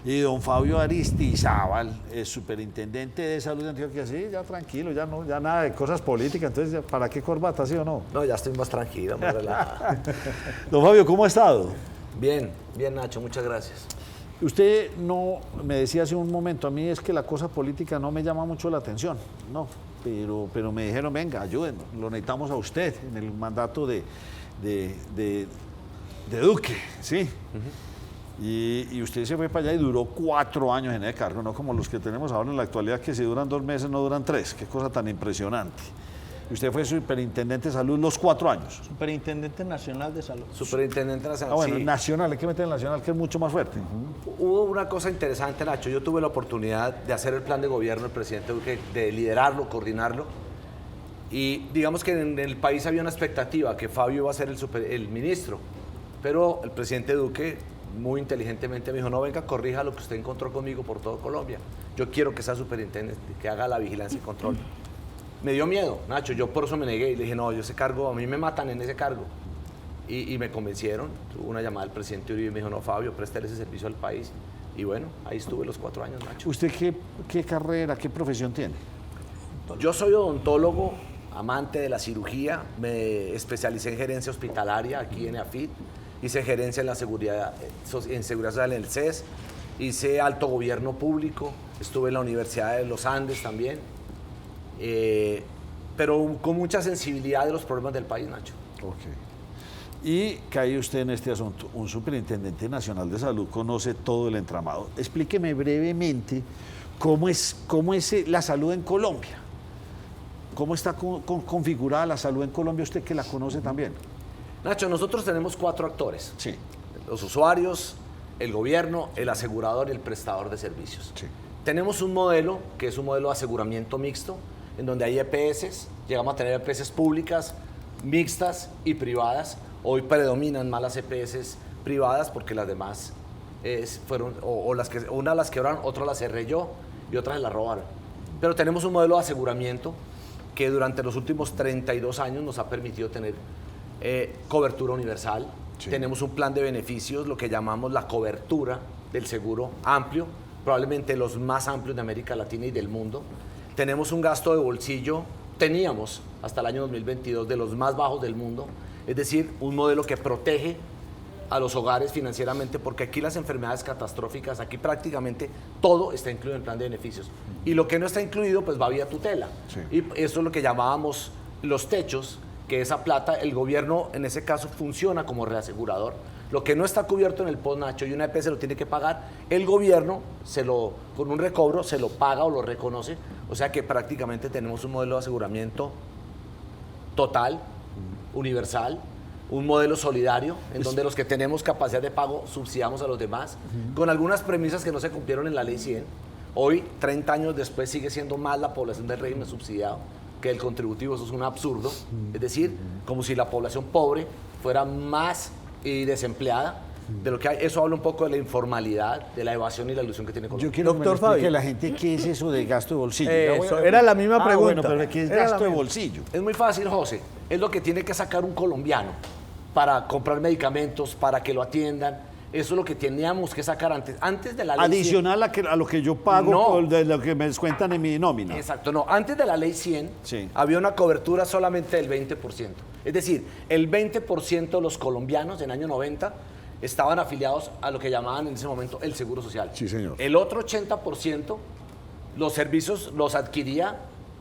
Y don Fabio Aristizábal, superintendente de salud de Antioquia, sí, ya tranquilo, ya no, ya nada de cosas políticas, entonces, ¿para qué corbata, sí o no? No, ya estoy más tranquilo, más relajado. Don Fabio, ¿cómo ha estado? Bien, bien Nacho, muchas gracias. Usted no, me decía hace un momento, a mí es que la cosa política no me llama mucho la atención, no, pero me dijeron, venga, ayúdenos, lo necesitamos a usted en el mandato de Duque, ¿sí? Y usted se fue para allá y duró 4 años en ese cargo, no como los que tenemos ahora en la actualidad, que si duran 2 meses no duran 3, qué cosa tan impresionante. Usted fue superintendente de salud los 4 años. Superintendente Nacional de Salud. Superintendente Nacional. Ah, bueno, sí. Nacional, hay que meter el nacional, que es mucho más fuerte. Hubo una cosa interesante, Nacho. Yo tuve la oportunidad de hacer el plan de gobierno del presidente Duque, de liderarlo, coordinarlo. Y digamos que en el país había una expectativa que Fabio iba a ser el ministro. Pero el presidente Duque muy inteligentemente me dijo, no, venga, corrija lo que usted encontró conmigo por todo Colombia. Yo quiero que sea superintendente, que haga la vigilancia y control. Me dio miedo, Nacho, yo por eso me negué y le dije, no, yo ese cargo, a mí me matan en ese cargo. Y me convencieron, tuve una llamada del presidente Uribe y me dijo, no, Fabio, préstale ese servicio al país. Y bueno, ahí estuve los 4 años, Nacho. ¿Usted qué carrera, qué profesión tiene? Yo soy odontólogo, amante de la cirugía, me especialicé en gerencia hospitalaria aquí en EAFIT, hice gerencia en la seguridad social en el CES, hice alto gobierno público, estuve en la Universidad de los Andes también, pero con mucha sensibilidad de los problemas del país, Nacho. Ok. Y cae usted en este asunto, un superintendente nacional de salud conoce todo el entramado. Explíqueme brevemente cómo es la salud en Colombia. ¿Cómo está configurada la salud en Colombia, usted que la conoce también? Nacho, nosotros tenemos 4 actores. Sí. Los usuarios, el gobierno, el asegurador y el prestador de servicios. Sí. Tenemos un modelo que es un modelo de aseguramiento mixto, en donde hay EPS, llegamos a tener EPS públicas, mixtas y privadas. Hoy predominan más las EPS privadas porque las demás fueron, una las quebraron, otras las cerré yo y otras las robaron. Pero tenemos un modelo de aseguramiento que durante los últimos 32 años nos ha permitido tener cobertura universal. Sí. Tenemos un plan de beneficios, lo que llamamos la cobertura del seguro amplio, probablemente los más amplios de América Latina y del mundo. Tenemos un gasto de bolsillo, teníamos hasta el año 2022 de los más bajos del mundo, es decir, un modelo que protege a los hogares financieramente, porque aquí las enfermedades catastróficas, aquí prácticamente todo está incluido en el plan de beneficios. Y lo que no está incluido, pues va vía tutela. Sí. Y eso es lo que llamábamos los techos, que esa plata, el gobierno en ese caso funciona como reasegurador. Lo que no está cubierto en el post, Nacho, y una EPS lo tiene que pagar, el gobierno con un recobro se lo paga o lo reconoce. O sea que prácticamente tenemos un modelo de aseguramiento total, universal, un modelo solidario, en donde los que tenemos capacidad de pago subsidiamos a los demás, con algunas premisas que no se cumplieron en la Ley 100. Hoy, 30 años después, sigue siendo más la población del régimen subsidiado que el contributivo. Eso es un absurdo. Es decir, como si la población pobre fuera más desempleada de lo que hay. Eso habla un poco de la informalidad, de la evasión y la ilusión que tiene Colombia. Yo quiero que me explique a la gente qué es eso de gasto de bolsillo. Eso, era la misma pregunta. Bueno, pero ¿qué es gasto de bolsillo? Es muy fácil, José. Es lo que tiene que sacar un colombiano para comprar medicamentos, para que lo atiendan. Eso es lo que teníamos que sacar antes de la ley adicional 100. A lo que yo pago, no, de lo que me descuentan en mi nómina. Exacto, no. Antes de la ley 100, sí, había una cobertura solamente del 20%. Es decir, el 20% de los colombianos en el año 90 estaban afiliados a lo que llamaban en ese momento el Seguro Social. Sí, señor. El otro 80%, los servicios los adquiría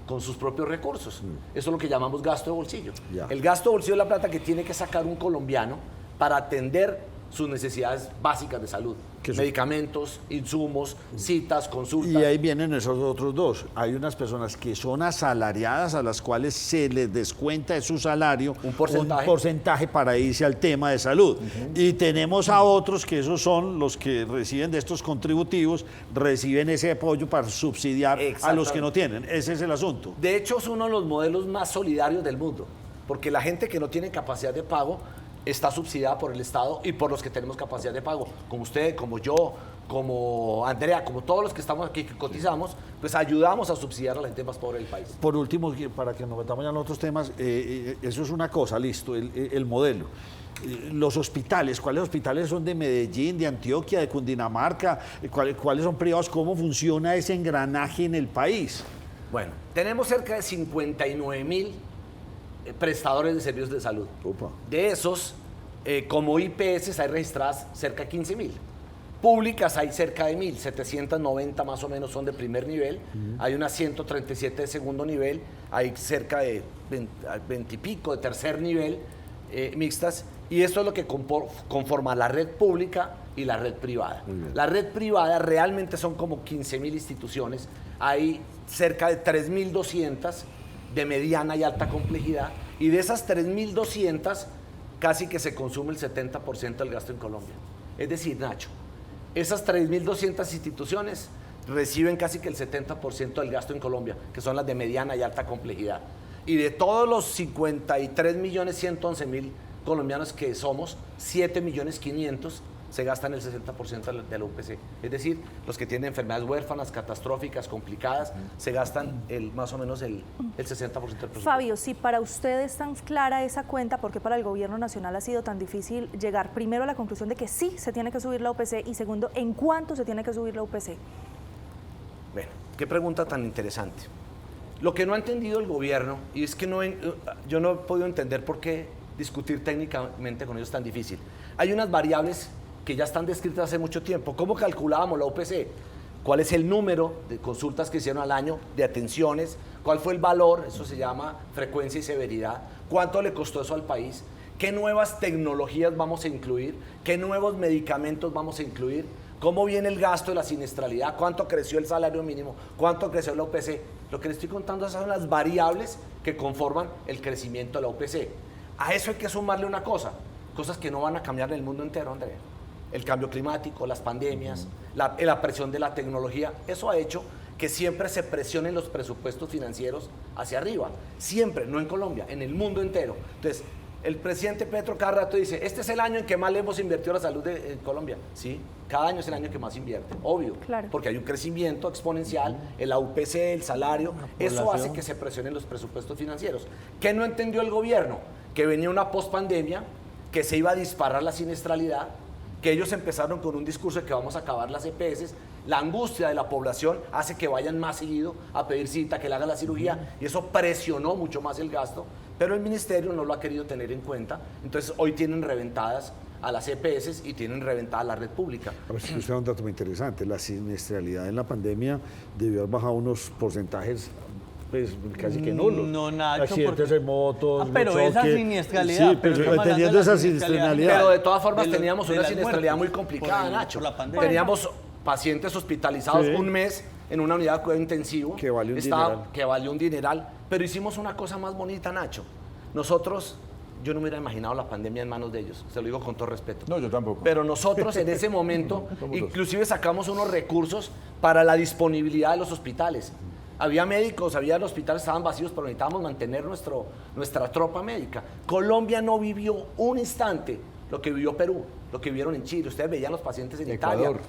con sus propios recursos. Eso es lo que llamamos gasto de bolsillo. Ya. El gasto de bolsillo es la plata que tiene que sacar un colombiano para atender sus necesidades básicas de salud. Medicamentos, insumos, citas, consultas. Y ahí vienen esos otros dos. Hay unas personas que son asalariadas a las cuales se les descuenta de su salario un porcentaje para irse al tema de salud. Y tenemos a otros que esos son los que reciben de estos contributivos, reciben ese apoyo para subsidiar a los que no tienen. Ese es el asunto. De hecho, es uno de los modelos más solidarios del mundo, porque la gente que no tiene capacidad de pago está subsidiada por el Estado y por los que tenemos capacidad de pago, como usted, como yo, como Andrea, como todos los que estamos aquí, que cotizamos, pues ayudamos a subsidiar a la gente más pobre del país. Por último, para que nos metamos ya en otros temas, eso es una cosa, listo, el modelo. los hospitales, ¿cuáles hospitales son de Medellín, de Antioquia, de Cundinamarca? ¿Cuáles son privados? ¿Cómo funciona ese engranaje en el país? Bueno, tenemos cerca de 59.000 prestadores de servicios de salud. Opa. De esos, como IPS hay registradas cerca de 15.000. Públicas hay cerca de 1.000, 790 más o menos son de primer nivel, hay unas 137 de segundo nivel, hay cerca de 20 y pico de tercer nivel mixtas, y esto es lo que conforma la red pública y la red privada. La red privada realmente son como 15.000 instituciones, hay cerca de 3.200 de mediana y alta complejidad, y de esas 3.200 casi que se consume el 70% del gasto en Colombia. Es decir, Nacho, esas 3.200 instituciones reciben casi que el 70% del gasto en Colombia, que son las de mediana y alta complejidad. Y de todos los 53.111.000 colombianos que somos, 7.500.000 se gastan el 60% de la UPC. Es decir, los que tienen enfermedades huérfanas, catastróficas, complicadas, se gastan más o menos el 60% del presupuesto. Fabio, si para usted es tan clara esa cuenta, ¿por qué para el gobierno nacional ha sido tan difícil llegar primero a la conclusión de que sí se tiene que subir la UPC y segundo, en cuánto se tiene que subir la UPC? Bueno, qué pregunta tan interesante. Lo que no ha entendido el gobierno, y es que yo no he podido entender por qué discutir técnicamente con ellos es tan difícil. Hay unas variables que ya están descritas hace mucho tiempo. ¿Cómo calculábamos la UPC? ¿Cuál es el número de consultas que hicieron al año, de atenciones? ¿Cuál fue el valor? Eso se llama frecuencia y severidad. ¿Cuánto le costó eso al país? ¿Qué nuevas tecnologías vamos a incluir? ¿Qué nuevos medicamentos vamos a incluir? ¿Cómo viene el gasto de la siniestralidad? ¿Cuánto creció el salario mínimo? ¿Cuánto creció la UPC? Lo que les estoy contando son las variables que conforman el crecimiento de la UPC. A eso hay que sumarle una cosa, cosas que no van a cambiar en el mundo entero, Andrea. El cambio climático, las pandemias, la presión de la tecnología, eso ha hecho que siempre se presionen los presupuestos financieros hacia arriba. Siempre, no en Colombia, en el mundo entero. Entonces, el presidente Petro cada rato dice, este es el año en que más le hemos invertido a la salud en Colombia. Sí, cada año es el año que más invierte, obvio. Claro. Porque hay un crecimiento exponencial, el UPC, el salario, eso hace que se presionen los presupuestos financieros. ¿Qué no entendió el gobierno? Que venía una pospandemia, que se iba a disparar la siniestralidad, que ellos empezaron con un discurso de que vamos a acabar las EPS, la angustia de la población hace que vayan más seguido a pedir cita, que le hagan la cirugía, y eso presionó mucho más el gasto, pero el ministerio no lo ha querido tener en cuenta, entonces hoy tienen reventadas a las EPS y tienen reventada la red pública. A ver, si usted da un dato muy interesante, la siniestralidad en la pandemia debió haber bajado unos porcentajes pues casi que nulos. No, Nacho, accidentes de motos, pero esa siniestralidad. Sí, pero entendiendo esa siniestralidad. Pero de todas formas teníamos una siniestralidad muy complicada, Nacho. Teníamos pacientes hospitalizados un mes en una unidad de cuidado intensivo. Que valió un dineral. Pero hicimos una cosa más bonita, Nacho. Nosotros, yo no me hubiera imaginado la pandemia en manos de ellos, se lo digo con todo respeto. No, yo tampoco. Pero nosotros en ese momento, inclusive sacamos unos recursos para la disponibilidad de los hospitales. Había médicos, había los hospitales estaban vacíos, pero necesitábamos mantener nuestra tropa médica. Colombia no vivió un instante lo que vivió Perú, lo que vivieron en Chile. Ustedes veían los pacientes en Ecuador.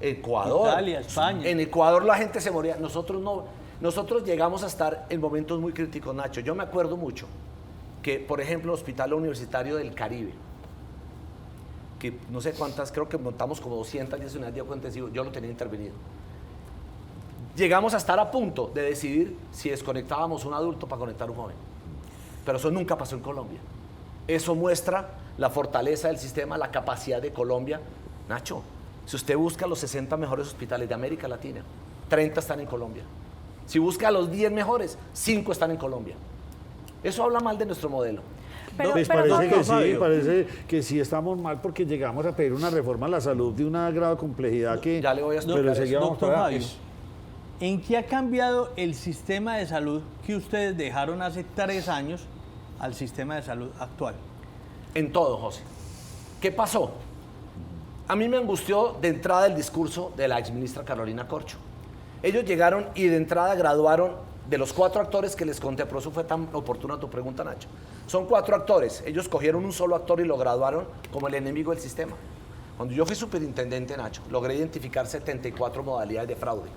Italia, España. En Ecuador la gente se moría. Nosotros no. Nosotros llegamos a estar en momentos muy críticos, Nacho. Yo me acuerdo mucho que, por ejemplo, el Hospital Universitario del Caribe, que no sé cuántas, creo que montamos como 210 unidades de cuidado intensivo, yo lo tenía intervenido. Llegamos a estar a punto de decidir si desconectábamos un adulto para conectar un joven. Pero eso nunca pasó en Colombia. Eso muestra la fortaleza del sistema, la capacidad de Colombia. Nacho, si usted busca los 60 mejores hospitales de América Latina, 30 están en Colombia. Si busca los 10 mejores, 5 están en Colombia. Eso habla mal de nuestro modelo. Parece que sí estamos mal porque llegamos a pedir una reforma a la salud de una grado de complejidad que... Ya le voy a explicar. Pero seguíamos Fabio, ¿en qué ha cambiado el sistema de salud que ustedes dejaron hace 3 años al sistema de salud actual? En todo, José. ¿Qué pasó? A mí me angustió de entrada el discurso de la exministra Carolina Corcho. Ellos llegaron y de entrada graduaron de los 4 actores que les conté, por eso fue tan oportuna tu pregunta, Nacho. Son 4 actores. Ellos cogieron un solo actor y lo graduaron como el enemigo del sistema. Cuando yo fui superintendente, Nacho, logré identificar 74 modalidades de fraude.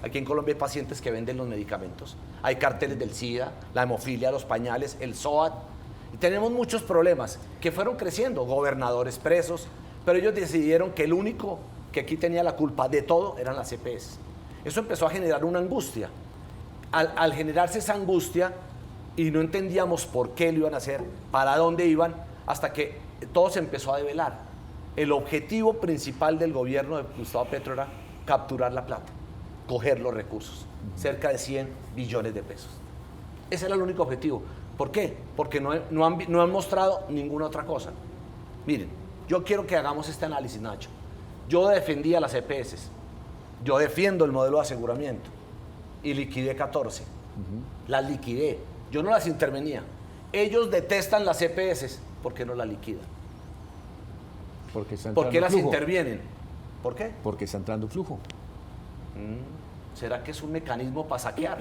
Aquí en Colombia hay pacientes que venden los medicamentos. Hay carteles del SIDA, la hemofilia, los pañales, el SOAT. tenemos muchos problemas que fueron creciendo, gobernadores presos, pero ellos decidieron que el único que aquí tenía la culpa de todo eran las EPS. Eso empezó a generar una angustia. Al generarse esa angustia, y no entendíamos por qué lo iban a hacer, para dónde iban, hasta que todo se empezó a develar. El objetivo principal del gobierno de Gustavo Petro era capturar la plata, coger los recursos, cerca de 100 billones de pesos. Ese era el único objetivo. ¿Por qué? Porque no han mostrado ninguna otra cosa. Miren, yo quiero que hagamos este análisis, Nacho. Yo defendía las EPS, yo defiendo el modelo de aseguramiento y liquidé 14. Las liquidé, yo no las intervenía. Ellos detestan las EPS, ¿por qué no las liquidan? ¿Por qué las intervienen? ¿Por qué? Porque está entrando flujo. ¿Será que es un mecanismo para saquear?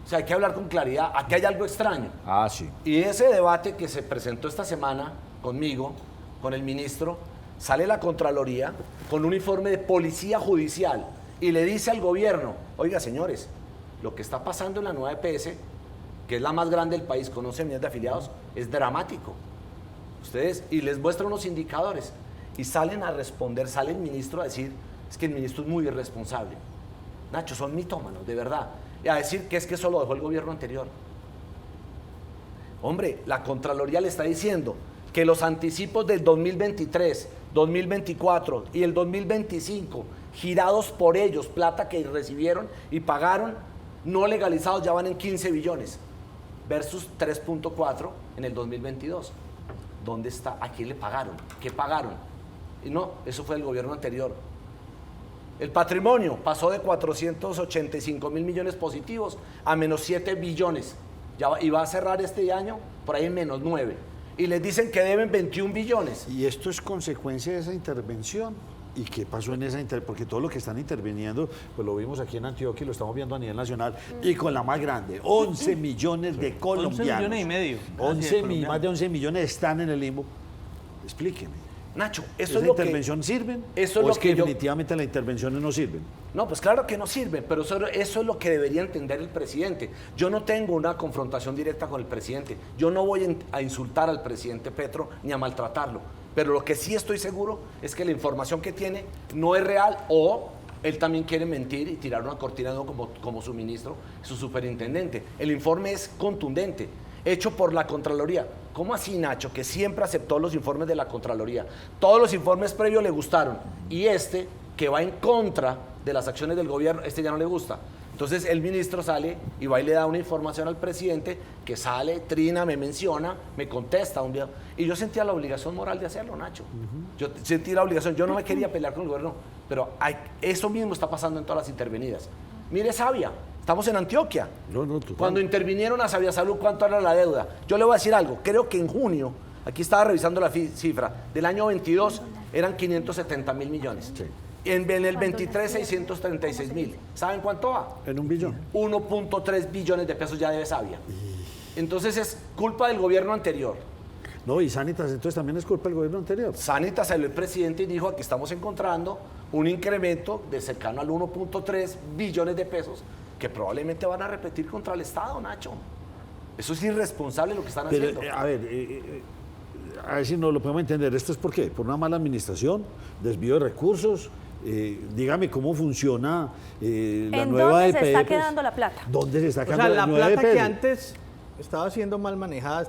O sea, hay que hablar con claridad. Aquí hay algo extraño. Ah, sí. Y ese debate que se presentó esta semana conmigo, con el ministro, sale la Contraloría con un informe de policía judicial y le dice al gobierno, oiga, señores, lo que está pasando en la nueva EPS, que es la más grande del país con 11 millones de afiliados, es dramático. Ustedes, y les muestra unos indicadores y salen a responder, sale el ministro a decir, es que el ministro es muy irresponsable. Nacho, son mitómanos, de verdad. Y a decir que es que eso lo dejó el gobierno anterior. Hombre, la Contraloría le está diciendo que los anticipos del 2023, 2024 y el 2025, girados por ellos, plata que recibieron y pagaron, no legalizados, ya van en 15 billones, versus 3.4 en el 2022. ¿Dónde está? ¿A quién le pagaron? ¿Qué pagaron? Y no, eso fue el gobierno anterior. El patrimonio pasó de 485 mil millones positivos a menos 7 billones. Y va a cerrar este año por ahí en menos 9. Y les dicen que deben 21 billones. Y esto es consecuencia de esa intervención. ¿Y qué pasó en esa intervención? Porque todo lo que están interviniendo, pues lo vimos aquí en Antioquia y lo estamos viendo a nivel nacional, y con la más grande, 11 millones de colombianos. 11 millones y medio. Más de 11 millones están en el limbo. Explíqueme. Nacho, ¿Esa intervención sirven? Eso es ¿O lo es que que definitivamente las intervenciones no sirven? No, pues claro que no sirven, pero eso es lo que debería entender el presidente. Yo no tengo una confrontación directa con el presidente. Yo no voy a insultar al presidente Petro ni a maltratarlo. Pero lo que sí estoy seguro es que la información que tiene no es real, o él también quiere mentir y tirar una cortina de humo como su ministro, su superintendente. El informe es contundente, hecho por la Contraloría. ¿Cómo así, Nacho, que siempre aceptó los informes de la Contraloría? Todos los informes previos le gustaron, y este, que va en contra de las acciones del gobierno, este ya no le gusta. Entonces el ministro sale y va y le da una información al presidente, que sale, trina, me menciona, me contesta un día. Y yo sentía la obligación moral de hacerlo, Nacho. Yo sentí la obligación, yo no me quería pelear con el gobierno, pero eso mismo está pasando en todas las intervenidas. Mire Sabia, estamos en Antioquia. Cuando intervinieron a Sabia Salud, ¿cuánto era la deuda? Yo le voy a decir algo, creo que en junio, aquí estaba revisando la cifra, del año 22 eran 570 mil millones. Sí. En el 23, 636 mil. ¿Saben cuánto va? En 1 billón. 1.3 billones de pesos ya debe Sabia. Entonces es culpa del gobierno anterior. No, y Sanitas, entonces también es culpa del gobierno anterior. Sanitas salió el presidente y dijo, aquí estamos encontrando un incremento de cercano al 1.3 billones de pesos que probablemente van a repetir contra el Estado, Nacho. Eso es irresponsable lo que están haciendo. A ver si no lo podemos entender. ¿Esto es por qué? ¿Por una mala administración? ¿Desvío de recursos? Dígame cómo funciona la nueva EPS. ¿Dónde se está quedando la plata? ¿Dónde se está quedando la nueva plata EPS? que antes estaba siendo mal manejada,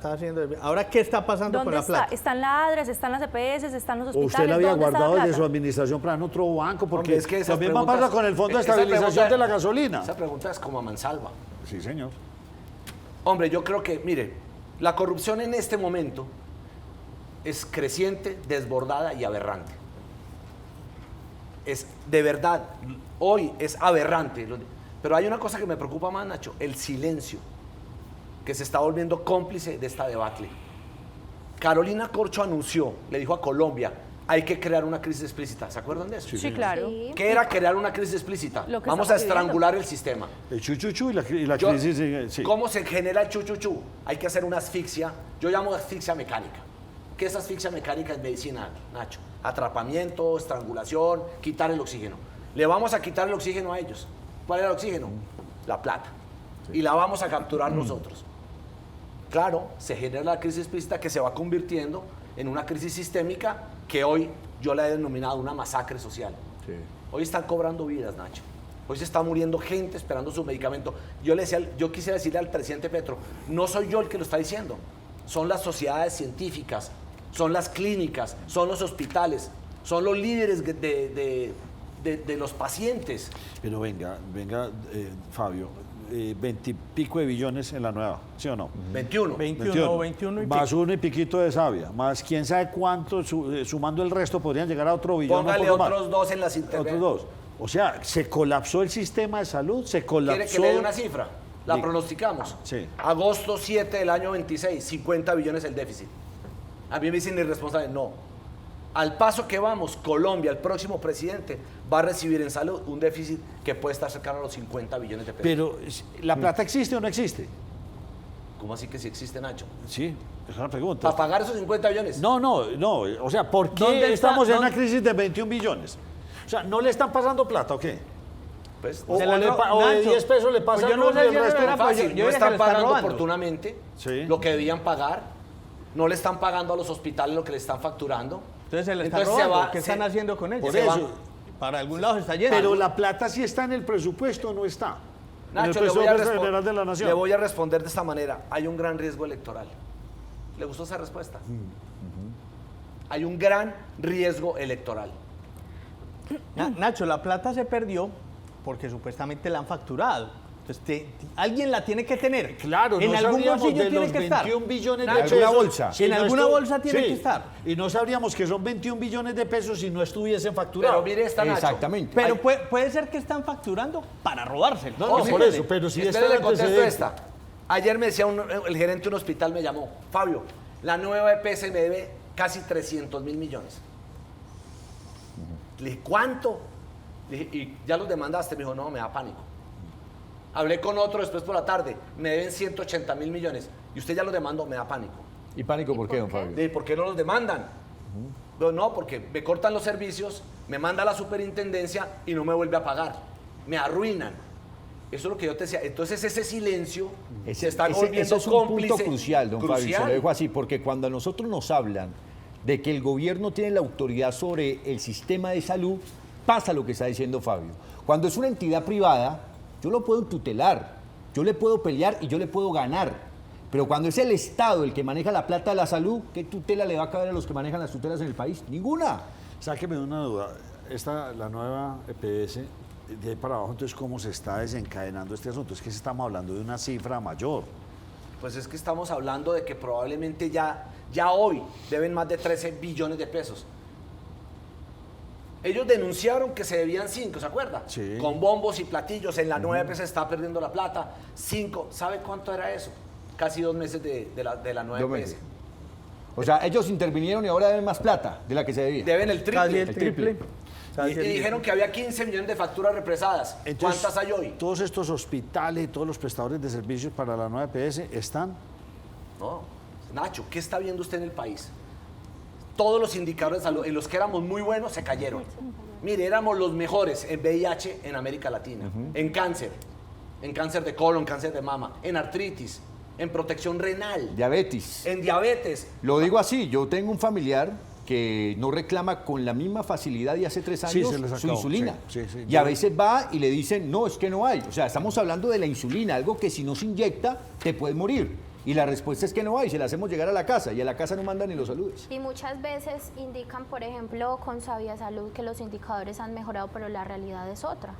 ahora ¿qué está pasando con la plata? ¿Están la ADRES, están las EPS, están los hospitales? ¿Usted la había ¿Dónde está guardado la desde su plata? administración para en otro banco? Porque Hombre, es que también pasa con el Fondo de Estabilización de la Gasolina. Esa pregunta es como a mansalva. Sí, señor. Hombre, yo creo que, mire, la corrupción en este momento es creciente, desbordada y aberrante. Es de verdad, hoy es aberrante. Pero hay una cosa que me preocupa más, Nacho, el silencio, que se está volviendo cómplice de esta debacle. Carolina Corcho anunció, le dijo a Colombia, hay que crear una crisis explícita. ¿Se acuerdan de eso? Sí, claro. ¿Qué era crear una crisis explícita? Lo que Vamos a estamos viviendo. estrangular el sistema. El chuchuchu y la crisis. Sí. ¿Cómo se genera el chuchuchú? Hay que hacer una asfixia, yo llamo asfixia mecánica. ¿Qué es asfixia mecánica en medicina, Nacho? Atrapamiento, estrangulación, quitar el oxígeno. Le vamos a quitar el oxígeno a ellos. ¿Cuál era el oxígeno? La plata. Y la vamos a capturar nosotros. claro, se genera la crisis explícita que se va convirtiendo en una crisis sistémica que hoy yo la he denominado una masacre social. Sí. Hoy están cobrando vidas, Nacho. Hoy se está muriendo gente esperando su medicamento. Yo quisiera decirle al presidente Petro, no soy yo el que lo está diciendo, son las sociedades científicas, son las clínicas, son los hospitales, son los líderes de los pacientes. Pero venga, Fabio, 20 y pico de billones en la nueva, ¿sí o no? 21 y más pico. 1 y piquito de Sabia, más quién sabe cuánto, sumando el resto podrían llegar a otro billón. Póngale otros 2 en las intervenciones. Otros 2. O sea, se colapsó el sistema de salud, se colapsó. ¿Quiere que le dé una cifra? La pronosticamos. Sí. Agosto 7 del año 26, 50 billones el déficit. A mí me dicen irresponsable, no. Al paso que vamos, Colombia, el próximo presidente, va a recibir en salud un déficit que puede estar cercano a los 50 billones de pesos. Pero, ¿la plata existe o no existe? ¿Cómo así que sí existe, Nacho? Sí, es una pregunta. ¿Para pagar esos 50 billones? No, o sea, ¿por qué estamos en una crisis de 21 billones? O sea, ¿no le están pasando plata o qué? Pues, o de 10 pesos le pasan yo no sé si el resto era fácil. No están pagando robando oportunamente lo que debían pagar, no le están pagando a los hospitales lo que le están facturando. Entonces se le está robando. ¿Qué están haciendo con ellos? Por eso. Para algún lado se está yendo. Pero la plata sí está en el presupuesto, ¿no está? Nacho, en el presupuesto general de la Nación. Le voy a responder de esta manera. Hay un gran riesgo electoral. ¿Le gustó esa respuesta? Hay un gran riesgo electoral. Nacho, la plata se perdió porque supuestamente la han facturado. Entonces, alguien la tiene que tener. Claro, en no algún bolsillo de tiene los que 21 estar. billones En de alguna pesos. bolsa. En alguna bolsa tiene que estar. Y no sabríamos que son 21 billones de pesos si no estuviesen facturados. Pero mire esta, Nacho. Exactamente. Pero puede ser que están facturando para robárselo. No, por eso, pero si está le contesto esta. Ayer me decía el gerente de un hospital, me llamó, Fabio, la nueva EPS me debe casi 300.000 millones. Le dije, ¿cuánto? Le dije, ¿y ya los demandaste? Me dijo, no, me da pánico. Hablé con otro después por la tarde, me deben 180.000 millones. Y usted ya los demandó, me da pánico. ¿Y pánico por qué, don Fabio? Le dije, ¿por qué no los demandan? No, porque me cortan los servicios, me manda a la superintendencia y no me vuelve a pagar. Me arruinan. Eso es lo que yo te decía. Entonces ese silencio se está volviendo ese es un cómplice. punto crucial, don Fabio, se lo dejo así, porque cuando a nosotros nos hablan de que el gobierno tiene la autoridad sobre el sistema de salud, pasa lo que está diciendo Fabio. Cuando es una entidad privada, yo lo puedo tutelar, yo le puedo pelear y yo le puedo ganar. Pero cuando es el Estado el que maneja la plata de la salud, ¿qué tutela le va a caber a los que manejan las tutelas en el país? Ninguna. Sáqueme una duda. La nueva EPS, de ahí para abajo, entonces, ¿cómo se está desencadenando este asunto? Es que estamos hablando de una cifra mayor. Pues es que estamos hablando de que probablemente ya hoy deben más de 13 billones de pesos. Ellos denunciaron que se debían 5, ¿se acuerda? Sí. Con bombos y platillos, en la nueva EPS se está perdiendo la plata. 5, ¿sabe cuánto era eso? Casi 2 meses de la nueva EPS. O sea, ellos intervinieron y ahora deben más plata de la que se debía. Deben el triple. Casi el triple. Y dijeron que había 15 millones de facturas represadas. Entonces, ¿cuántas hay hoy? Todos estos hospitales, todos los prestadores de servicios para la nueva EPS están... No, Nacho, ¿qué está viendo usted en el país? Todos los indicadores de salud, en los que éramos muy buenos, se cayeron. Mire, éramos los mejores en VIH en América Latina, en cáncer de colon, cáncer de mama, en artritis, en protección renal, Diabetes. en diabetes. Lo digo así, yo tengo un familiar que no reclama con la misma facilidad de hace 3 años se les su acabó, insulina. sí. Y a veces va y le dicen, no, es que no hay. O sea, estamos hablando de la insulina, algo que si no se inyecta, te puedes morir. Y la respuesta es que no hay, se la hacemos llegar a la casa y a la casa no mandan ni los saludes. Y muchas veces indican, por ejemplo, con Sabia Salud, que los indicadores han mejorado, pero la realidad es otra.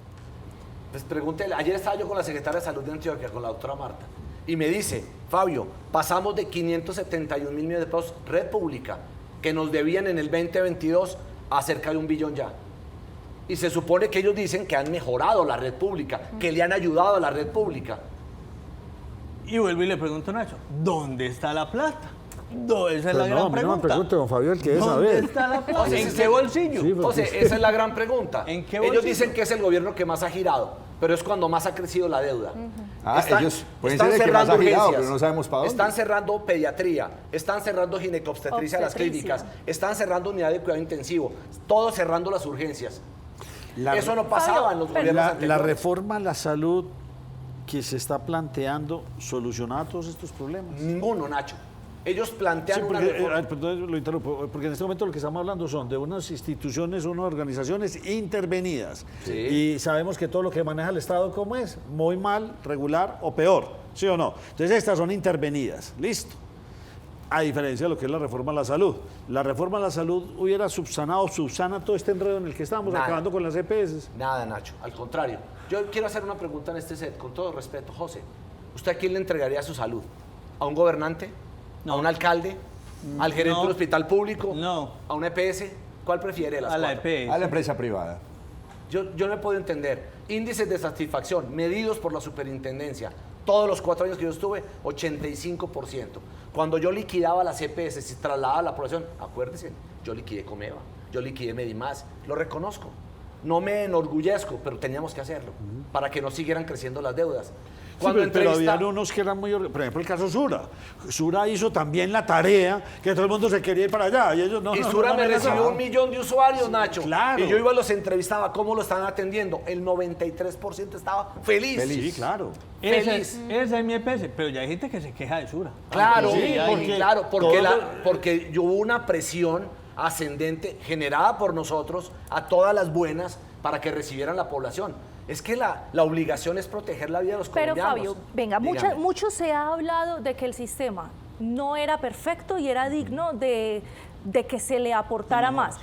Pues pregúntele, ayer estaba yo con la secretaria de Salud de Antioquia, con la doctora Marta, y me dice, Fabio, pasamos de 571.000 millones de pesos red pública, que nos debían en el 2022 a cerca de 1 billón ya. Y se supone que ellos dicen que han mejorado la red pública, que le han ayudado a la red pública. Y vuelvo y le pregunto a Nacho, ¿dónde está la plata? Esa es la gran pregunta. No me pregunte, don Fabio, el que debe ¿Dónde saber. está la plata? O sea, ¿En qué bolsillo? Sí, Entonces, esa es la gran pregunta. ¿En qué Ellos bolsillo? dicen que es el gobierno que más ha girado, pero es cuando más ha crecido la deuda. Ellos pueden ser el que más ha girado, pero no sabemos para dónde. Están cerrando pediatría, están cerrando ginecobstetricia a las clínicas, están cerrando unidad de cuidado intensivo, todo cerrando las urgencias. Eso no pasaba en los gobiernos La anteriores. reforma a la salud que se está planteando solucionar todos estos problemas? Ninguno, Nacho. Ellos plantean Sí, una porque, reforma. perdón, lo interrumpo, porque en este momento lo que estamos hablando son de unas instituciones, unas organizaciones intervenidas. Sí. Y sabemos que todo lo que maneja el Estado, ¿cómo es? Muy mal, regular o peor, ¿sí o no? Entonces estas son intervenidas, listo. A diferencia de lo que es la reforma a la salud. La reforma a la salud hubiera subsana todo este enredo en el que estamos, Nada. acabando con las EPS. Nada, Nacho, al contrario. Yo quiero hacer una pregunta en este set, con todo respeto, José. ¿Usted a quién le entregaría su salud? ¿A un gobernante? No. ¿A un alcalde? ¿Al gerente No. del hospital público? No. ¿A una EPS? ¿Cuál prefiere de las A la cuatro? EPS. A la empresa privada. Yo no he podido entender. Índices de satisfacción medidos por la superintendencia. Todos los 4 años que yo estuve, 85%. Cuando yo liquidaba las EPS y trasladaba la población, acuérdense, yo liquidé Comeva, yo liquidé Medimás, lo reconozco. No me enorgullezco, pero teníamos que hacerlo para que no siguieran creciendo las deudas. Sí, pero había unos que eran muy... Por ejemplo, el caso Sura. Sura hizo también la tarea que todo el mundo se quería ir para allá. Y ellos no. Y no, Sura no, me no, recibió no. 1 millón de usuarios, Nacho. claro. Y yo iba, los entrevistaba, cómo lo estaban atendiendo. El 93% estaba feliz. Sí, claro. Feliz. Esa es mi EPS, pero ya hay gente que se queja de Sura. Claro, Sí, porque porque hubo una presión ascendente generada por nosotros a todas las buenas para que recibieran la población. Es que la obligación es proteger la vida de los Pero colombianos. Fabio, venga, Dígame. mucho se ha hablado de que el sistema no era perfecto y era digno de que se le aportara más.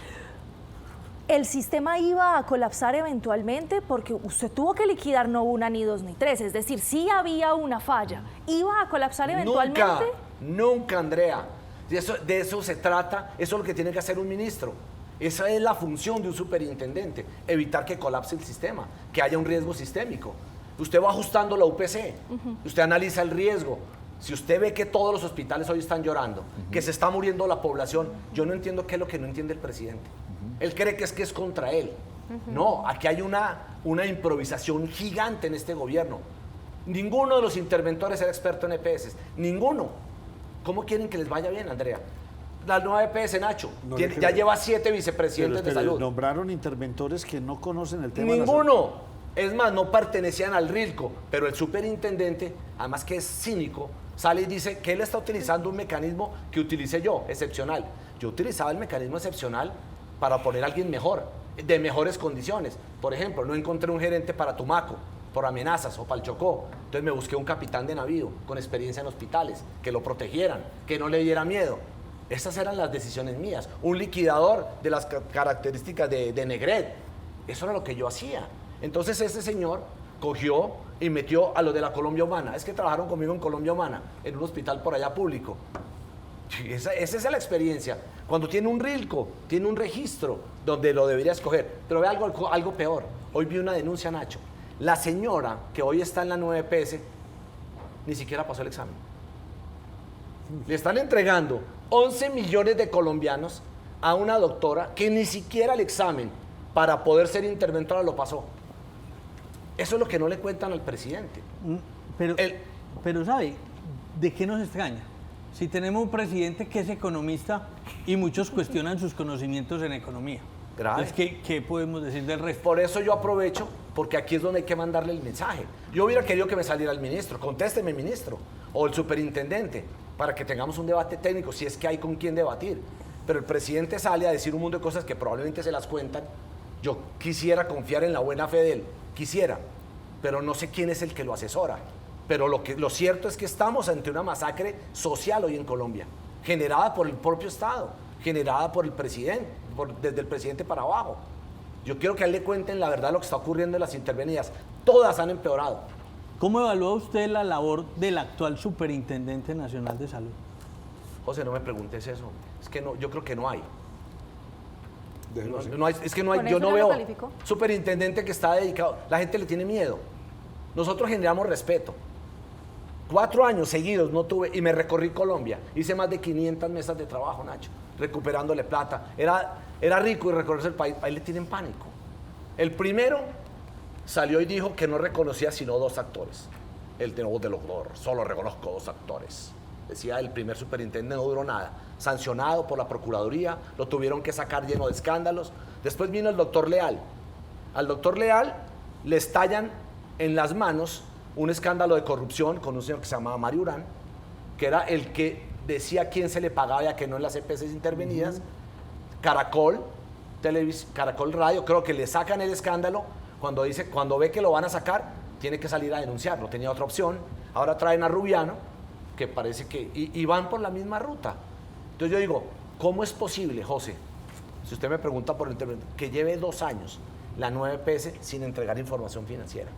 El sistema iba a colapsar eventualmente porque usted tuvo que liquidar no una, ni dos, ni tres. Es decir, sí había una falla. ¿Iba a colapsar eventualmente? Nunca, Andrea. De eso se trata, eso es lo que tiene que hacer un ministro. Esa es la función de un superintendente, evitar que colapse el sistema, que haya un riesgo sistémico. Usted va ajustando la UPC, usted analiza el riesgo. Si usted ve que todos los hospitales hoy están llorando, que se está muriendo la población, yo no entiendo qué es lo que no entiende el presidente. Él cree que es contra él. No, aquí hay una improvisación gigante en este gobierno. Ninguno de los interventores era experto en EPS, ninguno. ¿Cómo quieren que les vaya bien, Andrea? La nueva EPS, Nacho, ya lleva 7 vicepresidentes de salud. Nombraron interventores que no conocen el tema de la Ninguno. Es más, no pertenecían al RILCO, pero el superintendente, además que es cínico, sale y dice que él está utilizando un mecanismo que utilicé yo, excepcional. Yo utilizaba el mecanismo excepcional para poner a alguien mejor, de mejores condiciones. Por ejemplo, no encontré un gerente para Tumaco por amenazas o para el Chocó. Entonces me busqué un capitán de navío con experiencia en hospitales, que lo protegieran, que no le diera miedo. Esas eran las decisiones mías. Un liquidador de las características de Negret. Eso era lo que yo hacía. Entonces ese señor cogió y metió a los de la Colombia Humana. Es que trabajaron conmigo en Colombia Humana, en un hospital por allá público. Esa es la experiencia. Cuando tiene un RILCO, tiene un registro donde lo debería escoger. Pero ve algo peor. Hoy vi una denuncia, Nacho. La señora que hoy está en la 9 EPS ni siquiera pasó el examen. Le están entregando 11 millones de colombianos a una doctora que ni siquiera el examen para poder ser interventora lo pasó. Eso es lo que no le cuentan al presidente. Pero ¿sabe? ¿De qué nos extraña? Si tenemos un presidente que es economista y muchos cuestionan sus conocimientos en economía. Grave. Entonces, ¿qué podemos decir del resto? Por eso yo aprovecho, porque aquí es donde hay que mandarle el mensaje. Yo hubiera querido que me saliera el ministro, contésteme, ministro, o el superintendente, para que tengamos un debate técnico, si es que hay con quién debatir. Pero el presidente sale a decir un mundo de cosas que probablemente se las cuentan. Yo quisiera confiar en la buena fe de él, quisiera, pero no sé quién es el que lo asesora. Pero lo cierto es que estamos ante una masacre social hoy en Colombia, generada por el propio Estado, generada por el presidente, desde el presidente para abajo. Yo quiero que a él le cuenten la verdad de lo que está ocurriendo en las intervenidas. Todas han empeorado. ¿Cómo evalúa usted la labor del actual Superintendente Nacional de Salud? José, no me preguntes eso. Es que no, yo creo que no hay. Es que no hay, ¿Con yo eso no ya lo veo calificó? superintendente que está dedicado. La gente le tiene miedo. Nosotros generamos respeto. 4 años seguidos no tuve, y me recorrí Colombia. Hice más de 500 mesas de trabajo, Nacho, recuperándole plata. Era rico y recorrerse el país. Ahí le tienen pánico. El primero salió y dijo que no reconocía sino 2 actores. El de voz de los dos, solo reconozco 2 actores. Decía el primer superintendente, no duró nada. Sancionado por la Procuraduría, lo tuvieron que sacar lleno de escándalos. Después vino el doctor Leal. Al doctor Leal le estallan en las manos un escándalo de corrupción con un señor que se llamaba Mario Urán, que era el que decía a quién se le pagaba y a quién no en las EPS intervenidas. Caracol Radio, creo que le sacan el escándalo, cuando ve que lo van a sacar, tiene que salir a denunciar, no tenía otra opción. Ahora traen a Rubiano, que parece que... Y van por la misma ruta. Entonces yo digo, ¿cómo es posible, José, si usted me pregunta por el interventor, que lleve 2 años la nueva EPS sin entregar información financiera?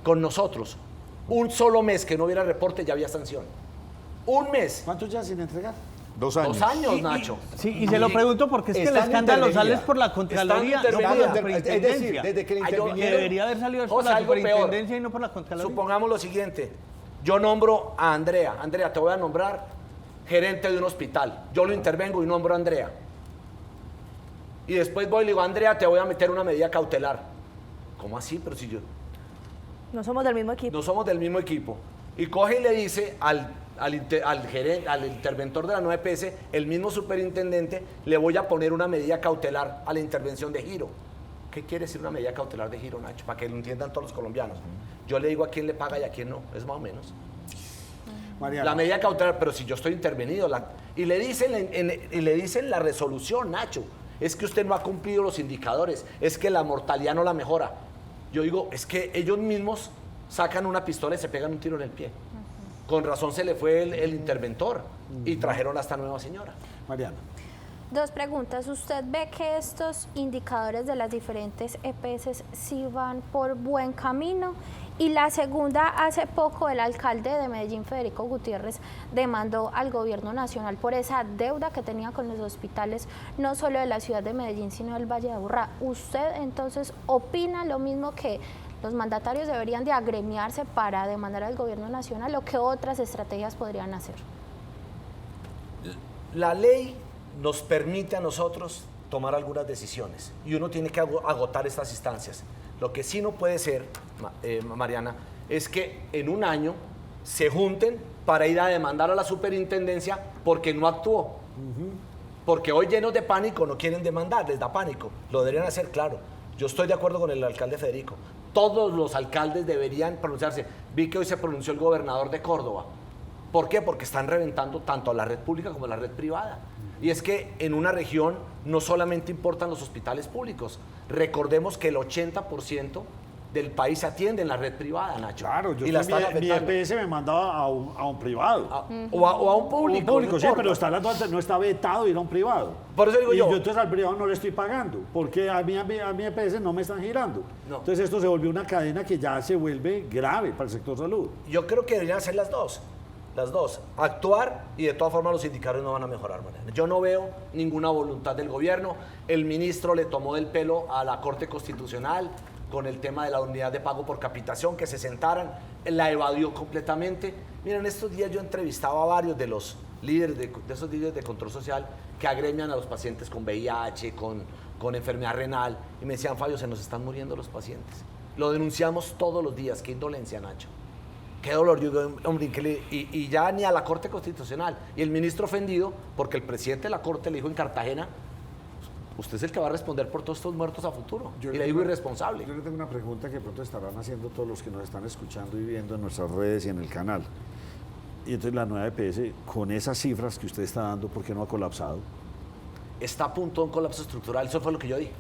Con nosotros, un solo mes que no hubiera reporte ya había sanción. Un mes. ¿Cuántos ya sin entregar? 2 años. 2 años, Nacho. Sí, y se lo pregunto porque es que el escándalo sale por la Contraloría, no por la Superintendencia. Es decir, desde que le intervinieron... Que debería haber salido por la Superintendencia y no por la Contraloría. Supongamos lo siguiente, yo nombro a Andrea. Andrea, te voy a nombrar gerente de un hospital. Yo lo intervengo y nombro a Andrea. Y después voy y le digo, Andrea, te voy a meter una medida cautelar. ¿Cómo así? Pero si yo... No somos del mismo equipo. No somos del mismo equipo. Y coge y le dice al interventor de la nueva EPS, el mismo superintendente, le voy a poner una medida cautelar a la intervención de giro. ¿Qué quiere decir una medida cautelar de giro, Nacho? Para que lo entiendan todos los colombianos. Yo le digo a quién le paga y a quién no, es más o menos. Mariana. La medida cautelar, pero si yo estoy intervenido, y le dicen la resolución, Nacho, es que usted no ha cumplido los indicadores, es que la mortalidad no la mejora. Yo digo, es que ellos mismos sacan una pistola y se pegan un tiro en el pie. Con razón se le fue el interventor y trajeron a esta nueva señora. Mariana. 2 preguntas. ¿Usted ve que estos indicadores de las diferentes EPS sí van por buen camino? Y la segunda, hace poco el alcalde de Medellín, Federico Gutiérrez, demandó al gobierno nacional por esa deuda que tenía con los hospitales, no solo de la ciudad de Medellín, sino del Valle de Aburrá. ¿Usted entonces opina lo mismo, que los mandatarios deberían de agremiarse para demandar al gobierno nacional, o qué otras estrategias podrían hacer? La ley nos permite a nosotros tomar algunas decisiones y uno tiene que agotar estas instancias. Lo que sí no puede ser, Mariana, es que en un año se junten para ir a demandar a la superintendencia porque no actuó. Porque hoy, llenos de pánico, no quieren demandar, les da pánico. Lo deberían hacer, claro. Yo estoy de acuerdo con el alcalde Federico. Todos los alcaldes deberían pronunciarse. Vi que hoy se pronunció el gobernador de Córdoba. ¿Por qué? Porque están reventando tanto a la red pública como a la red privada. Y es que en una región no solamente importan los hospitales públicos. Recordemos que el 80% del país se atiende en la red privada, Nacho. Claro, yo y mi EPS me mandaba a un privado. O a un público. Un público, sí, pero no está vetado ir a un privado. Por eso digo yo entonces al privado no le estoy pagando, porque a mi EPS no me están girando. No. Entonces esto se volvió una cadena que ya se vuelve grave para el sector salud. Yo creo que deberían hacer las dos. Las dos. Actuar, y de todas formas los indicadores no van a mejorar, Mariana. Yo no veo ninguna voluntad del gobierno. El ministro le tomó del pelo a la Corte Constitucional con el tema de la unidad de pago por capitación, que se sentaran, la evadió completamente. Miren, estos días yo entrevistaba a varios de los líderes de esos líderes de control social que agremian a los pacientes con VIH, con enfermedad renal, y me decían, Fabio, se nos están muriendo los pacientes. Lo denunciamos todos los días. Qué indolencia, Nacho. Qué dolor. Yo digo, hombre, y ya ni a la Corte Constitucional. Y el ministro ofendido porque el presidente de la Corte le dijo en Cartagena, usted es el que va a responder por todos estos muertos a futuro. Y le digo irresponsable. Yo le tengo una pregunta que de pronto estarán haciendo todos los que nos están escuchando y viendo en nuestras redes y en el canal. Y entonces la nueva EPS, con esas cifras que usted está dando, ¿por qué no ha colapsado? Está a punto de un colapso estructural. Eso fue lo que yo dije.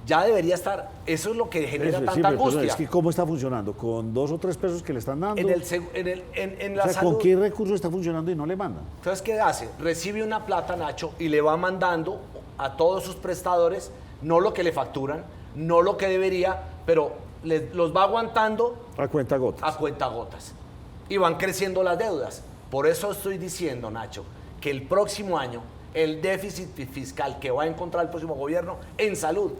Ya debería estar. Eso es lo que genera tanta angustia. Es que ¿cómo está funcionando? ¿Con 2 o 3 pesos que le están dando? En la salud. ¿Con qué recurso está funcionando y no le mandan? Entonces, ¿qué hace? Recibe una plata, Nacho, y le va mandando a todos sus prestadores, no lo que le facturan, no lo que debería, pero los va aguantando a cuentagotas. A cuentagotas. Y van creciendo las deudas. Por eso estoy diciendo, Nacho, que el próximo año el déficit fiscal que va a encontrar el próximo gobierno en salud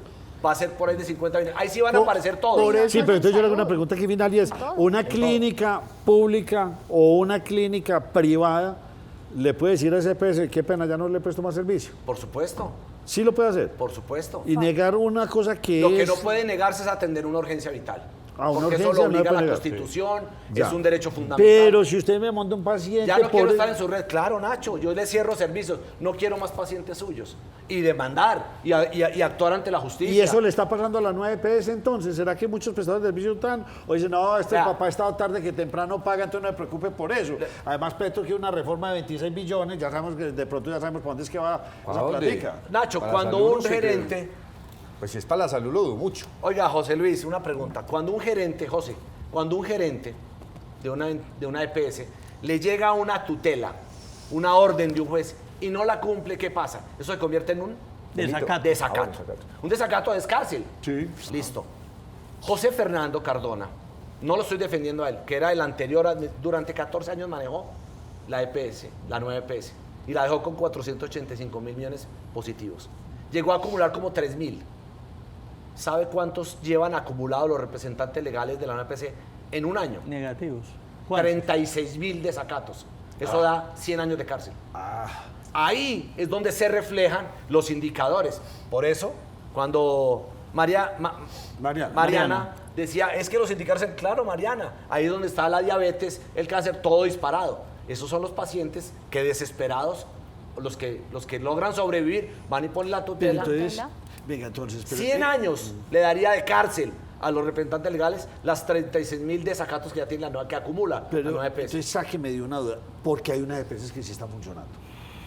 va a ser por ahí de 50 millones. Ahí sí van a aparecer todos. Sí, pero entonces yo le hago una pregunta aquí final, y es, ¿una clínica pública o una clínica privada le puede decir a ese EPS, qué pena, ya no le presto más servicio? Por supuesto. ¿Sí lo puede hacer? Por supuesto. Y negar una cosa que Lo que no puede negarse es atender una urgencia vital. porque eso lo obliga la Constitución, es un derecho fundamental. Pero si usted me monta un paciente... Ya no quiero estar en su red. Claro, Nacho, yo le cierro servicios, no quiero más pacientes suyos. Y demandar, y actuar ante la justicia. ¿Y eso le está pasando a la nueva EPS entonces? ¿Será que muchos prestadores de servicios están? O dicen, no, papá ha estado tarde que temprano paga, entonces no me preocupe por eso. Además, Petro quiere una reforma de 26 billones, ya sabemos que de pronto ya sabemos por dónde es que va esa plática. Nacho, cuando un gerente... Pues si es para la salud lo dudo mucho. Oiga, José Luis, una pregunta. Cuando un gerente de una EPS le llega una tutela, una orden de un juez y no la cumple, ¿qué pasa? Eso se convierte en un desacato. Un desacato es cárcel. Sí. Listo. José Fernando Cardona, no lo estoy defendiendo a él, que era el anterior, durante 14 años manejó la EPS, la nueva EPS, y la dejó con 485.000 millones positivos. Llegó a acumular como 3.000. ¿Sabe cuántos llevan acumulados los representantes legales de la NPC en un año? Negativos. 36.000 desacatos. Eso da 100 años de cárcel. Ahí es donde se reflejan los indicadores. Por eso, cuando Mariana decía, es que los indicadores, claro, Mariana, ahí es donde está la diabetes, el cáncer, todo disparado. Esos son los pacientes que desesperados, los que logran sobrevivir, van y ponen la tutela. Venga, entonces, 100 años le daría de cárcel a los representantes legales las 36.000 desacatos que ya tiene la nueva, que acumula la nueva EPS. Entonces, sáqueme de una duda, porque hay unas EPS que sí están funcionando.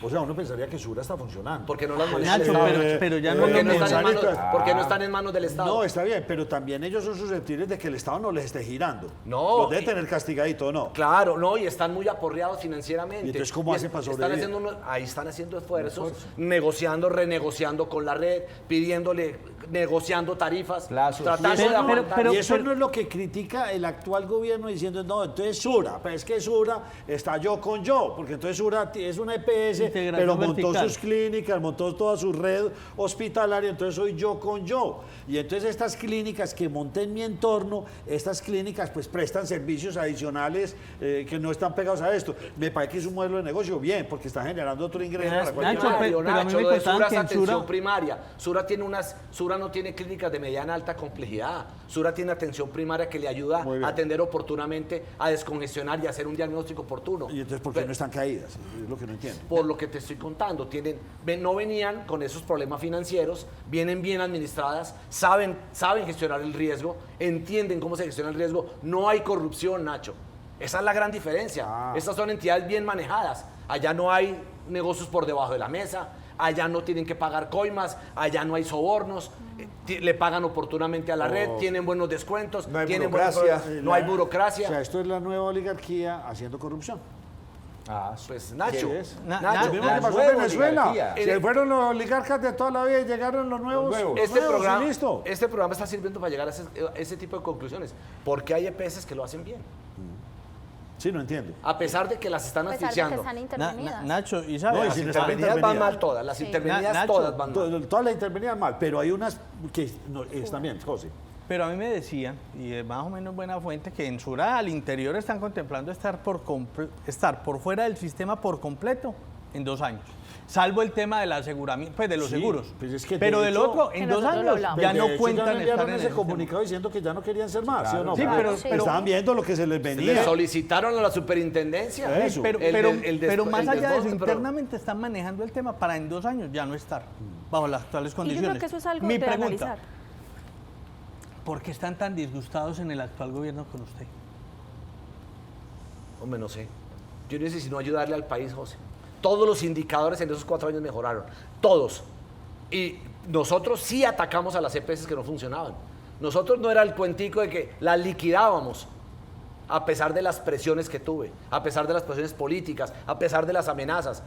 O sea, uno pensaría que Sura está funcionando. Porque no las maneja Nacho, el Estado. pero ya no porque lo porque no están en manos del Estado. No, está bien, pero también ellos son susceptibles de que el Estado no les esté girando. No. Los debe tener castigadito, ¿no? Claro, no, y están muy aporreados financieramente. ¿Y entonces cómo hacen para sobrevivir? Ahí están haciendo esfuerzos, negociando, renegociando con la red, negociando tarifas, tratando de aguantar. Y eso no es lo que critica el actual gobierno diciendo, no, entonces Sura, pero es que Sura está yo con yo, porque entonces Sura es una EPS, pero montó sus clínicas, montó toda su red hospitalaria, entonces soy yo con yo. Y entonces estas clínicas que monté en mi entorno, estas clínicas pues prestan servicios adicionales que no están pegados a esto. Me parece que es un modelo de negocio bien, porque está generando otro ingreso para cualquier Nacho, lo de Sura es atención primaria. Sura no tiene clínicas de mediana alta complejidad. Sura tiene atención primaria que le ayuda a atender oportunamente, a descongestionar y a hacer un diagnóstico oportuno. ¿Y entonces por qué no están caídas? Es lo que no entiendo. Por lo que te estoy contando, no venían con esos problemas financieros, vienen bien administradas, saben gestionar el riesgo, entienden cómo se gestiona el riesgo, no hay corrupción, Nacho. Esa es la gran diferencia. Estas son entidades bien manejadas. Allá no hay negocios por debajo de la mesa, allá no tienen que pagar coimas, allá no hay sobornos, le pagan oportunamente a la red, tienen buenos descuentos, no hay burocracia. No hay burocracia. O sea, esto es la nueva oligarquía haciendo corrupción. Pues Nacho, Nacho, ¿qué pasó en Venezuela? Se fueron los oligarcas de toda la vida y llegaron los nuevos. Este programa está sirviendo para llegar a ese tipo de conclusiones, porque hay EPS que lo hacen bien. Sí, no entiendo. A pesar de que las están asfixiando. Nacho, ¿y sabes? Las intervenidas van mal todas. Las intervenidas todas van mal. Todas las intervenidas mal, pero hay unas que están bien, José. Pero a mí me decían, y es más o menos buena fuente, que en Sura al interior están contemplando estar por fuera del sistema por completo en 2 años. Salvo el tema del aseguramiento, pues de los seguros. Pues es que pero del otro, en 2 años ya no cuentan estar en ese comunicado diciendo que ya no querían ser más, ¿sí o no? Sí, pero estaban viendo lo que se les venía. Le solicitaron a la superintendencia. Eso. Pero más allá de eso, internamente están manejando el tema para en 2 años ya no estar bajo las actuales condiciones. Y yo creo que eso es algo Mi de pregunta, analizar. ¿por qué están tan disgustados en el actual gobierno con usted? Hombre, no sé. Yo necesito ayudarle al país, José. Todos los indicadores en esos 4 años mejoraron. Todos. Y nosotros sí atacamos a las EPS que no funcionaban. Nosotros no era el cuentico de que las liquidábamos, a pesar de las presiones que tuve, a pesar de las presiones políticas, a pesar de las amenazas,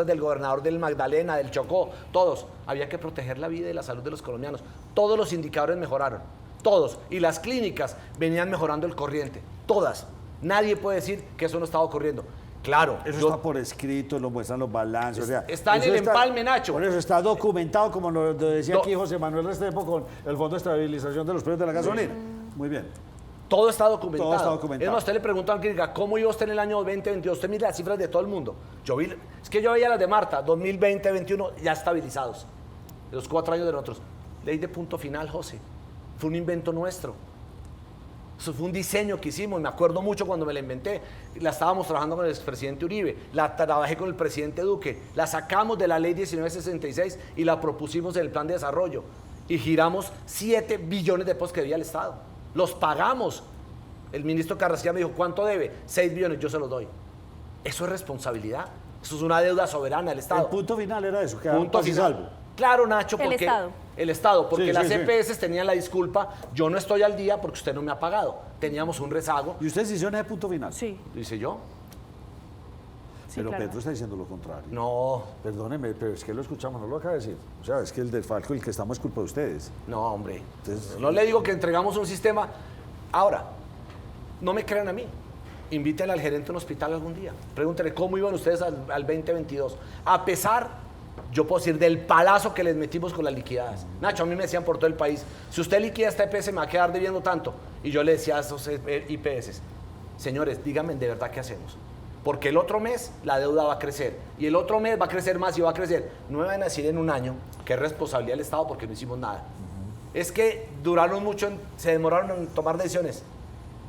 del gobernador del Magdalena, del Chocó, todos. Había que proteger la vida y la salud de los colombianos. Todos los indicadores mejoraron, todos. Y las clínicas venían mejorando el corriente, todas. Nadie puede decir que eso no estaba ocurriendo. Claro. Eso está por escrito, lo muestran los balances. O sea, está en el empalme, Nacho. Por eso está documentado, como lo decía aquí José Manuel Restrepo, con el Fondo de Estabilización de los Precios de la Gasolina. Muy bien. Todo está documentado. Todo está documentado. Es más, usted le preguntó a Clínica, ¿cómo iba usted en el año 2022? Usted mira las cifras de todo el mundo. Yo veía las de Marta, 2020, 2021, ya estabilizados. De los 4 años de nosotros. Ley de punto final, José. Fue un invento nuestro. Eso fue un diseño que hicimos, me acuerdo mucho cuando me la inventé. La estábamos trabajando con el expresidente Uribe, la trabajé con el presidente Duque, la sacamos de la ley 1966 y la propusimos en el plan de desarrollo. Y giramos 7 billones de pesos que debía el Estado. Los pagamos. El ministro Carrasquilla me dijo, ¿cuánto debe? 6 billones, yo se los doy. Eso es responsabilidad. Eso es una deuda soberana del Estado. El punto final era eso, que punto paz y salvo. Claro, Nacho, porque el Estado, porque Sí, las sí, sí. EPS tenían la disculpa, yo no estoy al día porque usted no me ha pagado. Teníamos un rezago. ¿Y ustedes hicieron ese punto final? Sí, Dice yo. sí, Pero claro. Petro está diciendo lo contrario. No, Perdóneme, pero es que lo escuchamos, no lo acaba de decir. O sea, es que el desfalco, el que estamos es culpa de ustedes. no, hombre. Entonces- No le digo que entregamos un sistema. Ahora, no me crean a mí. Invítenle al gerente de un hospital algún día. Pregúntenle cómo iban ustedes al 2022. A pesar, yo puedo decir, del palazo que les metimos con las liquidadas. Nacho, a mí me decían por todo el país, si usted liquida esta EPS me va a quedar debiendo tanto. Y yo le decía a esos IPS, señores, díganme de verdad qué hacemos. Porque el otro mes la deuda va a crecer. Y el otro mes va a crecer más y va a crecer. No me van a decir en un año que es responsabilidad del Estado porque no hicimos nada. Es que duraron mucho, se demoraron en tomar decisiones.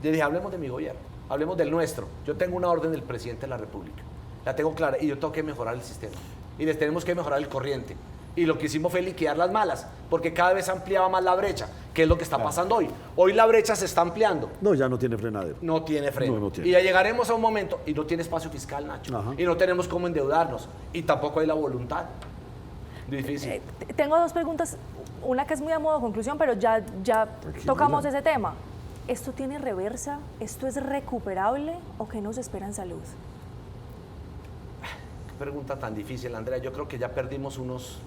Yo dije, hablemos de mi gobierno, hablemos del nuestro. Yo tengo una orden del presidente de la República, la tengo clara y yo tengo que mejorar el sistema. Y les tenemos que mejorar el corriente. Y lo que hicimos fue liquidar las malas, porque cada vez ampliaba más la brecha, que es lo que está pasando hoy. Hoy la brecha se está ampliando. No, ya no tiene frenadero. No tiene freno. No, no tiene. Y ya llegaremos a un momento, y no tiene espacio fiscal, Nacho. Ajá. Y no tenemos cómo endeudarnos. Y tampoco hay la voluntad. Difícil. Tengo dos preguntas, una que es muy a modo de conclusión, pero ya tocamos ese tema. ¿Esto tiene reversa? ¿Esto es recuperable o qué nos espera en salud? Qué pregunta tan difícil, Andrea. Yo creo que ya perdimos nos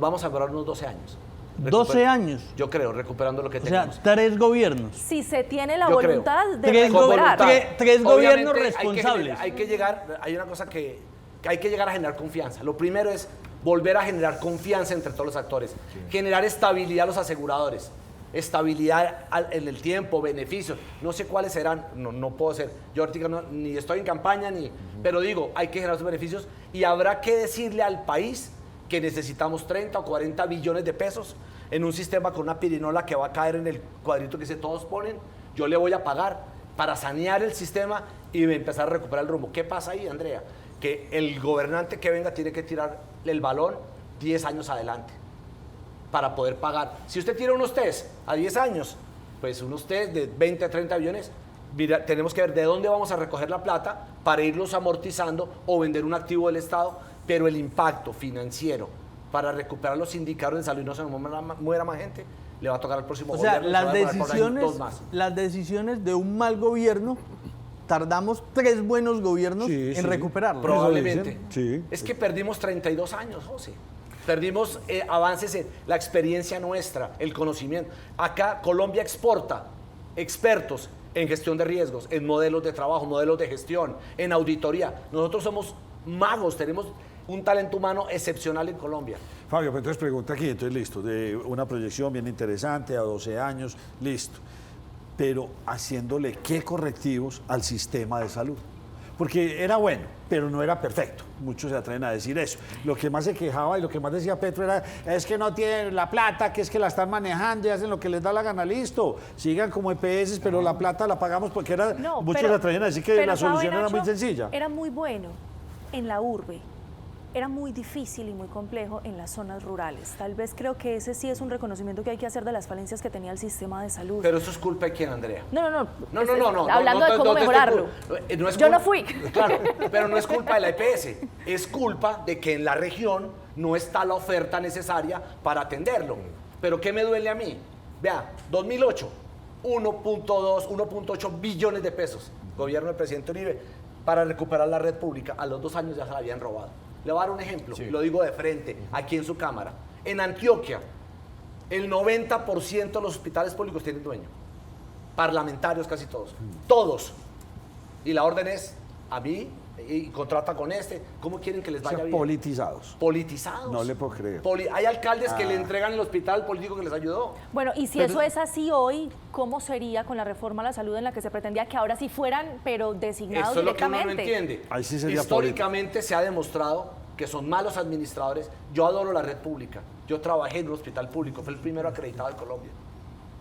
vamos a demorar unos 12 años. 12 años. Yo creo, recuperando lo que O sea, tenemos. 3 gobiernos. Si se tiene la Yo creo. voluntad de Tres recuperar. tres Obviamente, gobiernos hay que responsables. hay que llegar, hay una cosa que hay que llegar a generar confianza. Lo primero es volver a generar confianza entre todos los actores, generar estabilidad a los aseguradores, estabilidad en el tiempo, beneficios, no sé cuáles serán, no puedo ser, yo ahorita ni estoy en campaña, pero digo, hay que generar esos beneficios y habrá que decirle al país que necesitamos 30 o 40 billones de pesos en un sistema con una pirinola que va a caer en el cuadrito que dice todos ponen, yo le voy a pagar para sanear el sistema y empezar a recuperar el rumbo. ¿Qué pasa ahí, Andrea? Que el gobernante que venga tiene que tirar el balón 10 años adelante para poder pagar. Si usted tira unos test a 10 años, pues unos test de 20 a 30 billones, mira, tenemos que ver de dónde vamos a recoger la plata para irlos amortizando o vender un activo del Estado, pero el impacto financiero para recuperar los indicadores de salud y no se nos muera más gente, le va a tocar al próximo O sea, gobierno. y se va a demorar por ahí dos más. las decisiones de un mal gobierno, tardamos 3 buenos gobiernos Sí, en sí. recuperarlo. Probablemente. Sí. Es que perdimos 32 años, José. Perdimos avances en la experiencia nuestra, el conocimiento. Acá Colombia exporta expertos en gestión de riesgos, en modelos de trabajo, modelos de gestión, en auditoría. Nosotros somos magos, tenemos un talento humano excepcional en Colombia. Fabio, pues entonces pregunta aquí, entonces listo, de una proyección bien interesante a 12 años, listo. Pero haciéndole qué correctivos al sistema de salud. Porque era bueno, pero no era perfecto. Muchos se atreven a decir eso. Lo que más se quejaba y lo que más decía Petro era, es que no tienen la plata, que es que la están manejando y hacen lo que les da la gana, listo. Sigan como EPS, pero la plata la pagamos porque era, No, muchos pero- se atreven a decir que pero la ¿sabe, solución era muy Nacho? sencilla. Era muy bueno en la urbe. Era muy difícil y muy complejo en las zonas rurales. Tal vez creo que ese sí es un reconocimiento que hay que hacer de las falencias que tenía el sistema de salud. Pero eso es culpa de quién, Andrea. No. No. Hablando de cómo te estoy mejorarlo. no es Yo no culpa- fui. Claro, pero no es culpa de la EPS. Es culpa de que en la región no está la oferta necesaria para atenderlo. Pero ¿qué me duele a mí? Vea, 2008, 1.2, 1.8 billones de pesos. Gobierno del presidente Uribe para recuperar la red pública. A los 2 años ya se la habían robado. Le voy a dar un ejemplo, lo digo de frente, aquí en su cámara. En Antioquia, el 90% de los hospitales públicos tienen dueño. Parlamentarios casi todos. Todos. Y la orden es, a mí, y contrata con este. ¿Cómo quieren que les O vaya sea, bien? politizados. Politizados. No le puedo creer. Hay alcaldes que le entregan el hospital al político que les ayudó. Bueno, y si eso es así hoy, ¿cómo sería con la reforma a la salud en la que se pretendía que ahora sí fueran, pero designados Eso es lo que uno directamente? no entiende. Ahí sí sería Históricamente se ha demostrado que son malos administradores. Yo adoro la red pública. Yo trabajé en un hospital público, fue el primero acreditado en Colombia.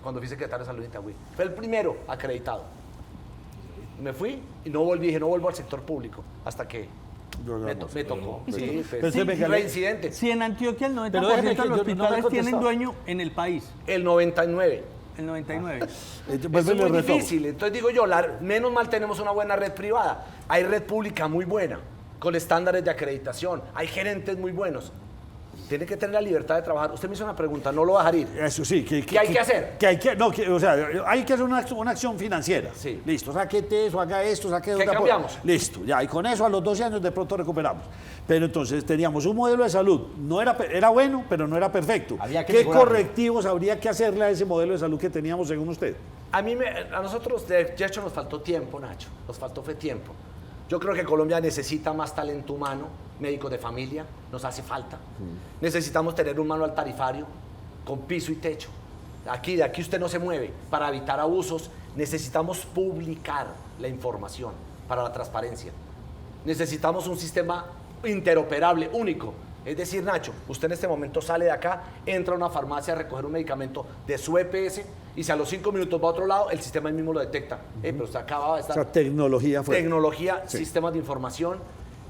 cuando fui secretario de salud en Itagüí. Fue el primero acreditado. Me fui y no volví, dije, no vuelvo al sector público hasta que me tocó. Sí, reincidente. Si en Antioquia el 90% Pero de déjeme que los yo no hospitales me tienen contestó. dueño en el país. El 99. El 99. Es muy difícil. Entonces digo yo, menos mal tenemos una buena red privada. Hay red pública muy buena, con estándares de acreditación. Hay gerentes muy buenos. Tiene que tener la libertad de trabajar. Usted me hizo una pregunta, no lo va a dejar ir. Eso sí. ¿Qué hay que hacer? Hay que hacer una acción financiera. Sí. Listo, saquete eso, haga esto, saque ¿Qué cambiamos? Listo, ya. Y con eso a los 12 años de pronto recuperamos. Pero entonces teníamos un modelo de salud. No era bueno, pero no era perfecto. ¿Qué correctivos habría que hacerle a ese modelo de salud que teníamos según usted? A nosotros, de hecho, nos faltó tiempo, Nacho. Nos faltó tiempo. Yo creo que Colombia necesita más talento humano, médicos de familia, nos hace falta. Necesitamos tener un manual tarifario con piso y techo. De aquí usted no se mueve. Para evitar abusos, necesitamos publicar la información para la transparencia. Necesitamos un sistema interoperable, único. Es decir, Nacho, usted en este momento sale de acá, entra a una farmacia a recoger un medicamento de su EPS y si a los 5 minutos va a otro lado, el sistema ahí mismo lo detecta. Pero usted acaba de estar... O sea, tecnología fue. Tecnología, Sí. sistemas de información.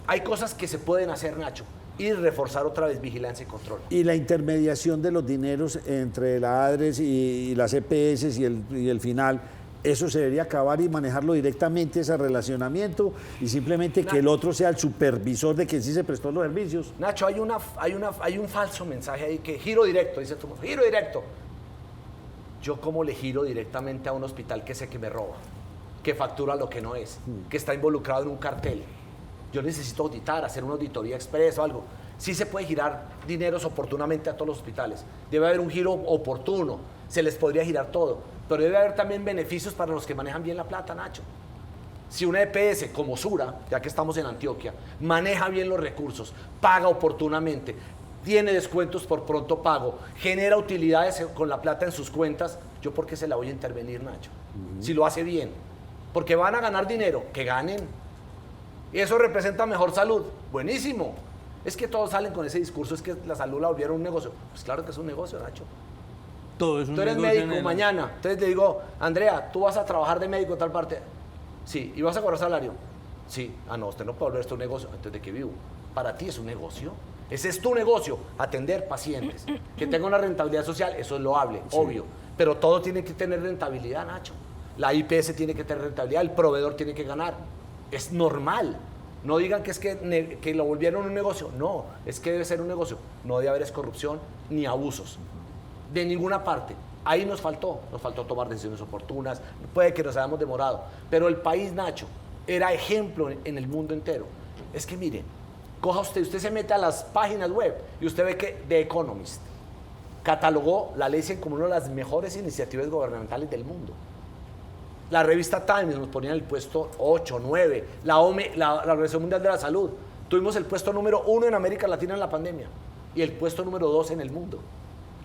Hay cosas que se pueden hacer, Nacho, y reforzar otra vez vigilancia y control. Y la intermediación de los dineros entre la ADRES y las EPS y el final, eso se debería acabar y manejarlo directamente, ese relacionamiento, y simplemente que el otro sea el supervisor de que sí se prestó los servicios. Nacho, hay un falso mensaje ahí que giro directo, dice tú, giro directo. Yo cómo le giro directamente a un hospital que sé que me roba, que factura lo que no es, que está involucrado en un cartel. Yo necesito auditar, hacer una auditoría express o algo. Sí se puede girar dineros oportunamente a todos los hospitales. Debe haber un giro oportuno, se les podría girar todo. Pero debe haber también beneficios para los que manejan bien la plata, Nacho. Si una EPS como Sura, ya que estamos en Antioquia, maneja bien los recursos, paga oportunamente, tiene descuentos por pronto pago, genera utilidades con la plata en sus cuentas, ¿yo por qué se la voy a intervenir, Nacho? Si lo hace bien. Porque van a ganar dinero, que ganen. Y eso representa mejor salud. Buenísimo. Es que todos salen con ese discurso, es que la salud la volvieron un negocio. Pues claro que es un negocio, Nacho. Todo es un Tú eres negocio médico mañana, entonces le digo, Andrea, tú vas a trabajar de médico en tal parte. Sí, ¿y vas a cobrar salario? Sí. Ah, no, usted no puede volver esto un negocio. Entonces, ¿de qué vivo? Para ti es un negocio. Ese es tu negocio, atender pacientes. Que tenga una rentabilidad social, eso es loable, obvio. Pero todo tiene que tener rentabilidad, Nacho. La IPS tiene que tener rentabilidad, el proveedor tiene que ganar. Es normal. No digan que es que lo volvieron un negocio. No, es que debe ser un negocio. No debe haber corrupción ni abusos. De ninguna parte. Ahí nos faltó tomar decisiones oportunas, puede que nos hayamos demorado, pero el país, Nacho, era ejemplo en el mundo entero. Es que miren, coja usted se mete a las páginas web y usted ve que The Economist catalogó la ley 100 como una de las mejores iniciativas gubernamentales del mundo. La revista Times nos ponía en el puesto 8, 9, la Organización Mundial de la Salud. Tuvimos el puesto número 1 en América Latina en la pandemia y el puesto número 2 en el mundo.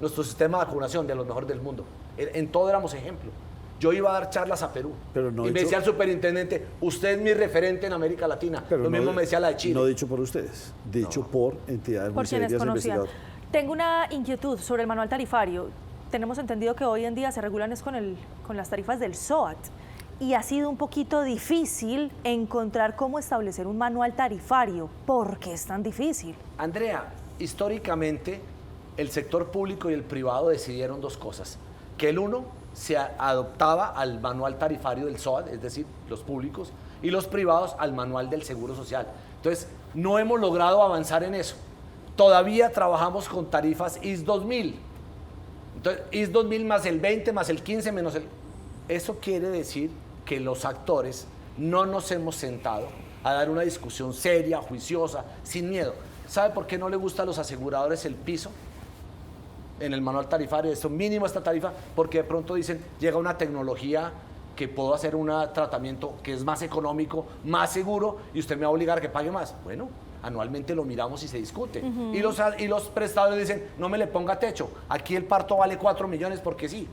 Nuestro sistema de vacunación de los mejores del mundo. En todo éramos ejemplo. Yo iba a dar charlas a Perú. Pero no y me decía el superintendente, usted es mi referente en América Latina. Pero lo mismo me decía la de Chile. No dicho por ustedes, dicho por entidades muy serias investigadoras. Tengo una inquietud sobre el manual tarifario. Tenemos entendido que hoy en día se regulan con las tarifas del SOAT. Y ha sido un poquito difícil encontrar cómo establecer un manual tarifario. ¿Por qué es tan difícil? Andrea, históricamente el sector público y el privado decidieron dos cosas. Que el uno se adoptaba al manual tarifario del SOAT, es decir, los públicos, y los privados al manual del Seguro Social. Entonces, no hemos logrado avanzar en eso. Todavía trabajamos con tarifas IS 2000. Entonces, IS 2000 más el 20, más el 15, menos el... Eso quiere decir que los actores no nos hemos sentado a dar una discusión seria, juiciosa, sin miedo. ¿Sabe por qué no le gusta a los aseguradores el piso en el manual tarifario? Esto mínimo esta tarifa, porque de pronto dicen, llega una tecnología que puedo hacer un tratamiento que es más económico, más seguro, y usted me va a obligar a que pague más. Bueno, anualmente lo miramos y se discute. Y los prestadores dicen, no me le ponga techo, aquí el parto vale 4 millones porque sí,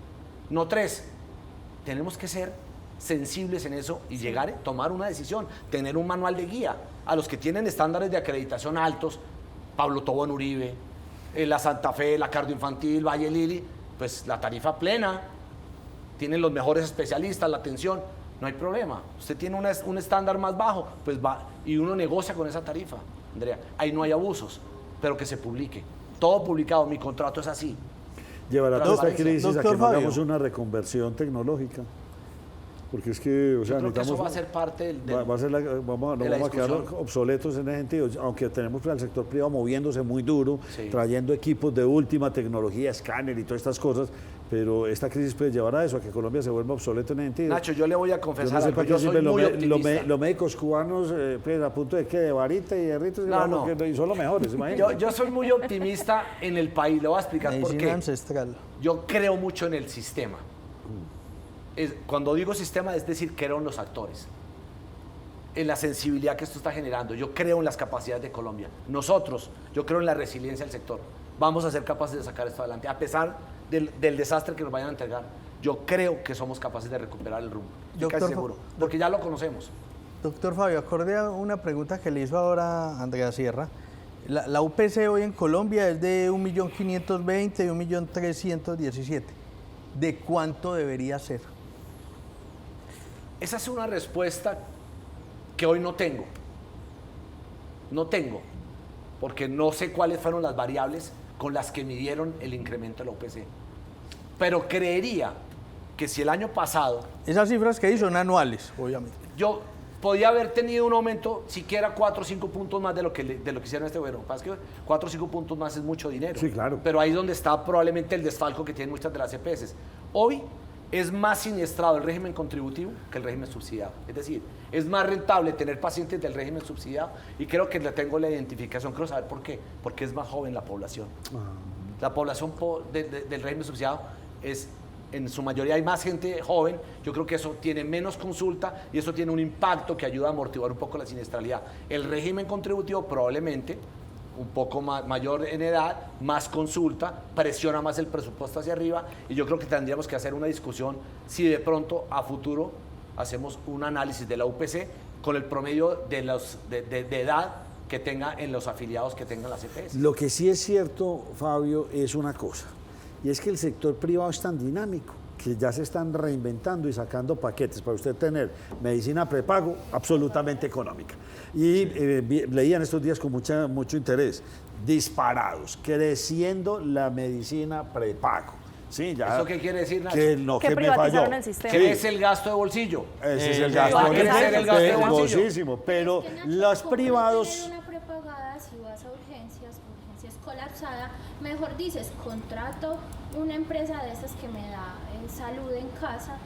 no 3. Tenemos que ser sensibles en eso y llegar a tomar una decisión, tener un manual de guía. A los que tienen estándares de acreditación altos, Pablo Tobón Uribe, la Santa Fe, la Cardioinfantil, Valle Lili, pues la tarifa plena, tienen los mejores especialistas, la atención, no hay problema. Usted tiene un estándar más bajo, pues va y uno negocia con esa tarifa, Andrea. Ahí no hay abusos, pero que se publique. Todo publicado, mi contrato es así. Llevará toda esta crisis a que Doctor no hagamos Fabio. una reconversión tecnológica. Porque es que, o sea, Yo creo que eso necesitamos... va a ser parte vamos de la a quedar discusión. obsoletos en ese sentido, aunque tenemos al sector privado moviéndose muy duro, Sí. trayendo equipos de última tecnología, escáner y todas estas cosas, pero esta crisis puede llevar a eso, a que Colombia se vuelva obsoleto en ese sentido. Nacho, yo le voy a Yo confesar no sé algo, para yo qué soy sirven muy optimista. los médicos cubanos, pues a punto de que de varita y de ritos, No. y son los mejores, imagínate. Yo soy muy optimista en el país, le voy a explicar por Medicina qué. ancestral. Yo creo mucho en el sistema. Cuando digo sistema, es decir, creo en los actores, en la sensibilidad que esto está generando. Yo creo en las capacidades de Colombia. Nosotros, yo creo en la resiliencia del sector. Vamos a ser capaces de sacar esto adelante, a pesar del desastre que nos vayan a entregar. Yo creo que somos capaces de recuperar el rumbo. Estoy casi seguro, porque ya lo conocemos. Doctor Fabio, acorde a una pregunta que le hizo ahora Andrea Sierra, la UPC hoy en Colombia es de 1.520.000 y 1.317.000. ¿De cuánto debería ser? Esa es una respuesta que hoy no tengo. No tengo, porque no sé cuáles fueron las variables con las que midieron el incremento de la UPC. Pero creería que si el año pasado Esas cifras que hay son anuales, obviamente. yo podía haber tenido un aumento siquiera 4 o 5 puntos más de lo que hicieron este gobierno. Lo que pasa es que 4 o 5 puntos más es mucho dinero. Sí, claro. Pero ahí es donde está probablemente el desfalco que tienen muchas de las EPS. Hoy es más siniestrado el régimen contributivo que el régimen subsidiado. Es decir, es más rentable tener pacientes del régimen subsidiado y creo que le tengo la identificación. Quiero saber por qué. Porque es más joven la población. La población del régimen subsidiado es, en su mayoría hay más gente joven. Yo creo que eso tiene menos consulta y eso tiene un impacto que ayuda a amortiguar un poco la siniestralidad. El régimen contributivo probablemente un poco mayor en edad, más consulta, presiona más el presupuesto hacia arriba y yo creo que tendríamos que hacer una discusión si de pronto a futuro hacemos un análisis de la UPC con el promedio de edad que tenga en los afiliados que tengan las EPS. Lo que sí es cierto, Fabio, es una cosa, y es que el sector privado es tan dinámico que ya se están reinventando y sacando paquetes para usted tener medicina prepago absolutamente económica. Y leía en estos días con mucho interés, disparados, creciendo la medicina prepago. Sí, ya, ¿Eso qué quiere decir, Nacho? que no, Que que me falló. privatizaron el sistema. ¿Qué es el gasto de bolsillo? Ese es el gasto va a de crecer el gasto de bolsillo. bolsillo, pero Es que, Nacho, los ¿cómo privados... tener una prepagada si vas a urgencias colapsada? Mejor dices, contrato una empresa de esas que me da salud en casa.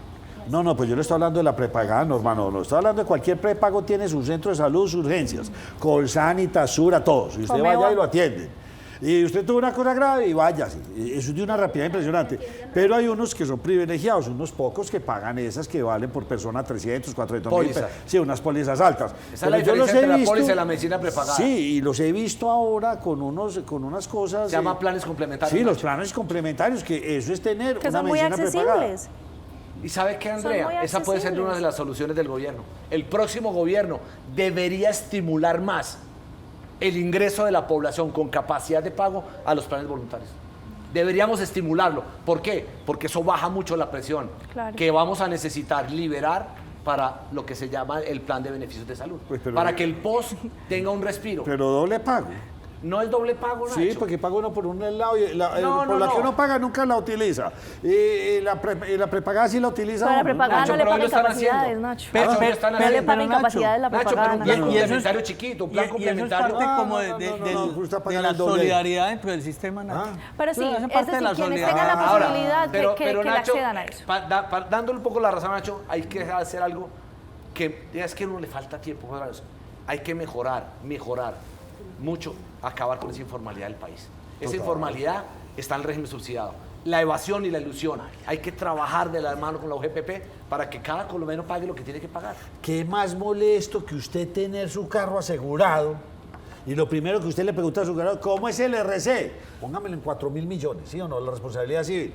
No, pues yo le estoy hablando de la prepagada, no, hermano, no estoy hablando de cualquier prepago, tiene su centro de salud, sus urgencias, Colsan, Sura, todos, y usted Comeva. vaya y lo atienden. Y usted tuvo una cosa grave y váyase. Eso es de una rapidez impresionante. Pero hay unos que son privilegiados, unos pocos que pagan esas que valen por persona 300, 400 mil Póliza. pesos. Sí, unas pólizas altas. Esa es la diferencia entre la póliza y la medicina prepagada. Sí, y los he visto ahora con unas cosas... Se llama planes complementarios. Sí, los Nacho. planes complementarios, que eso es tener Que una son muy medicina prepagada. accesibles. ¿Y sabe qué, Andrea? muy Esa puede ser accesibles. una de las soluciones del gobierno. El próximo gobierno debería estimular más el ingreso de la población con capacidad de pago a los planes voluntarios. Deberíamos estimularlo. ¿Por qué? Porque eso baja mucho la presión Claro. que vamos a necesitar liberar para lo que se llama el plan de beneficios de salud. Pues, pero- para que el POS tenga un respiro. Pero doble pago. No es doble pago, Nacho. Sí, porque paga uno por un lado y No, por la no. que uno paga nunca la utiliza. Y la prepagada sí la utiliza. Pero la uno. prepagada Nacho, no le pero hoy lo pagan están capacidades, haciendo. Nacho. Pero Ah, lo están No le haciendo. pagan Nacho, incapacidades la Nacho, pero prepagada. un plan Y eso es- complementario chiquito, un plan Y eso es complementario. parte como no, de, no, de- no, del- no, usted de paga la el doble. solidaridad dentro del sistema, Nacho. Pero sí, Eso hace es parte de la decir, quienes solidaridad. tengan la Ahora, posibilidad que le Nacho, accedan a eso. dándole un poco la razón a Nacho, hay que hacer algo que es que a uno le falta tiempo. Hay que mejorar mucho, acabar con esa informalidad del país. Esa informalidad está en el régimen subsidiado. La evasión y la ilusión. Hay que trabajar de la mano con la UGPP para que cada colombiano pague lo que tiene que pagar. Qué más molesto que usted tener su carro asegurado y lo primero que usted le pregunta a su carro, ¿cómo es el RC? Póngamelo en 4.000 millones, ¿sí o no? La responsabilidad civil.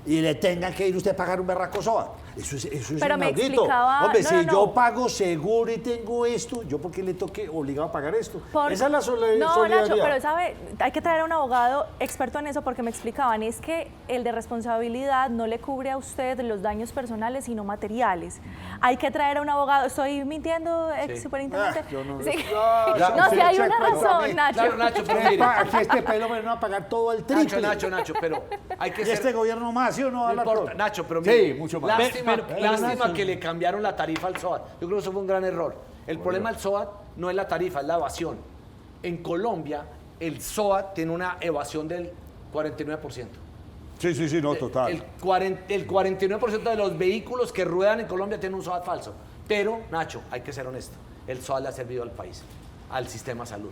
y le tenga que ir usted a pagar un berraco SOAT. Eso es Pero me inaudito. explicaba- Hombre, no, si no, yo no. pago seguro y tengo esto, ¿yo por qué le toque obligado a pagar esto? Por- Esa es la No, solidaridad. Nacho, pero sabe, hay que traer a un abogado experto en eso porque me explicaban, es que el de responsabilidad no le cubre a usted los daños personales, sino materiales. Hay que traer a un abogado. ¿Estoy mintiendo, ex superintendente? yo no- Sí. no, No, sí, si hay check una cuenta a mí. razón, Nacho. Claro, Nacho, pero mire. Aquí este pelo me va a pagar todo el triple. Nacho, pero hay que Y ser... este gobierno más, ¿sí o no? No Alarcón? importa, Nacho, pero Sí, mire, mucho más. Lástima que le cambiaron la tarifa al SOAT. Yo creo que eso fue un gran error. El problema del SOAT no es la tarifa, es la evasión. En Colombia, el SOAT tiene una evasión del 49%. Sí, no, total. El 49% de los vehículos que ruedan en Colombia tienen un SOAT falso. Pero, Nacho, hay que ser honesto, el SOAT le ha servido al país, al sistema de salud.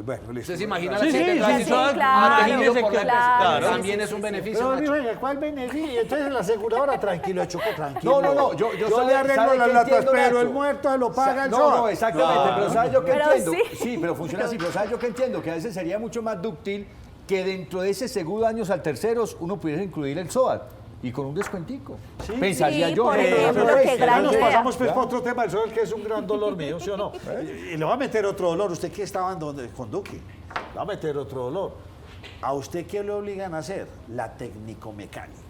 Bueno, listo. ¿Usted se imagina Sí, la gente sí, atrás? sí, claro. imagínese por que- la claro, empresa. sí, También sí, es un sí, beneficio, Pero, Nacho. venga, ¿cuál beneficio? Entonces la aseguradora, tranquilo, Choco, tranquilo. No, yo le sabe- arreglo sabe las que latas, entiendo, pero Nacho. el muerto se lo paga el No, SOAT. no, exactamente, pero ¿sabes yo qué Pero entiendo? sí. Pero funciona así, pero ¿sabes yo qué entiendo? Que a veces sería mucho más dúctil que dentro de ese seguro de daños al terceros uno pudiera incluir el SOAT y con un descuentico. Pensaría Sí, yo. por ¿no? ejemplo, Pero qué es- gran Ya nos idea. pasamos pues para otro tema del SOAT, que es un gran dolor mío, ¿sí o no? Y le va a meter otro dolor. ¿Usted qué estaba en donde? Con Duque. Le va a meter otro dolor. ¿A usted qué le obligan a hacer? La técnico-mecánica.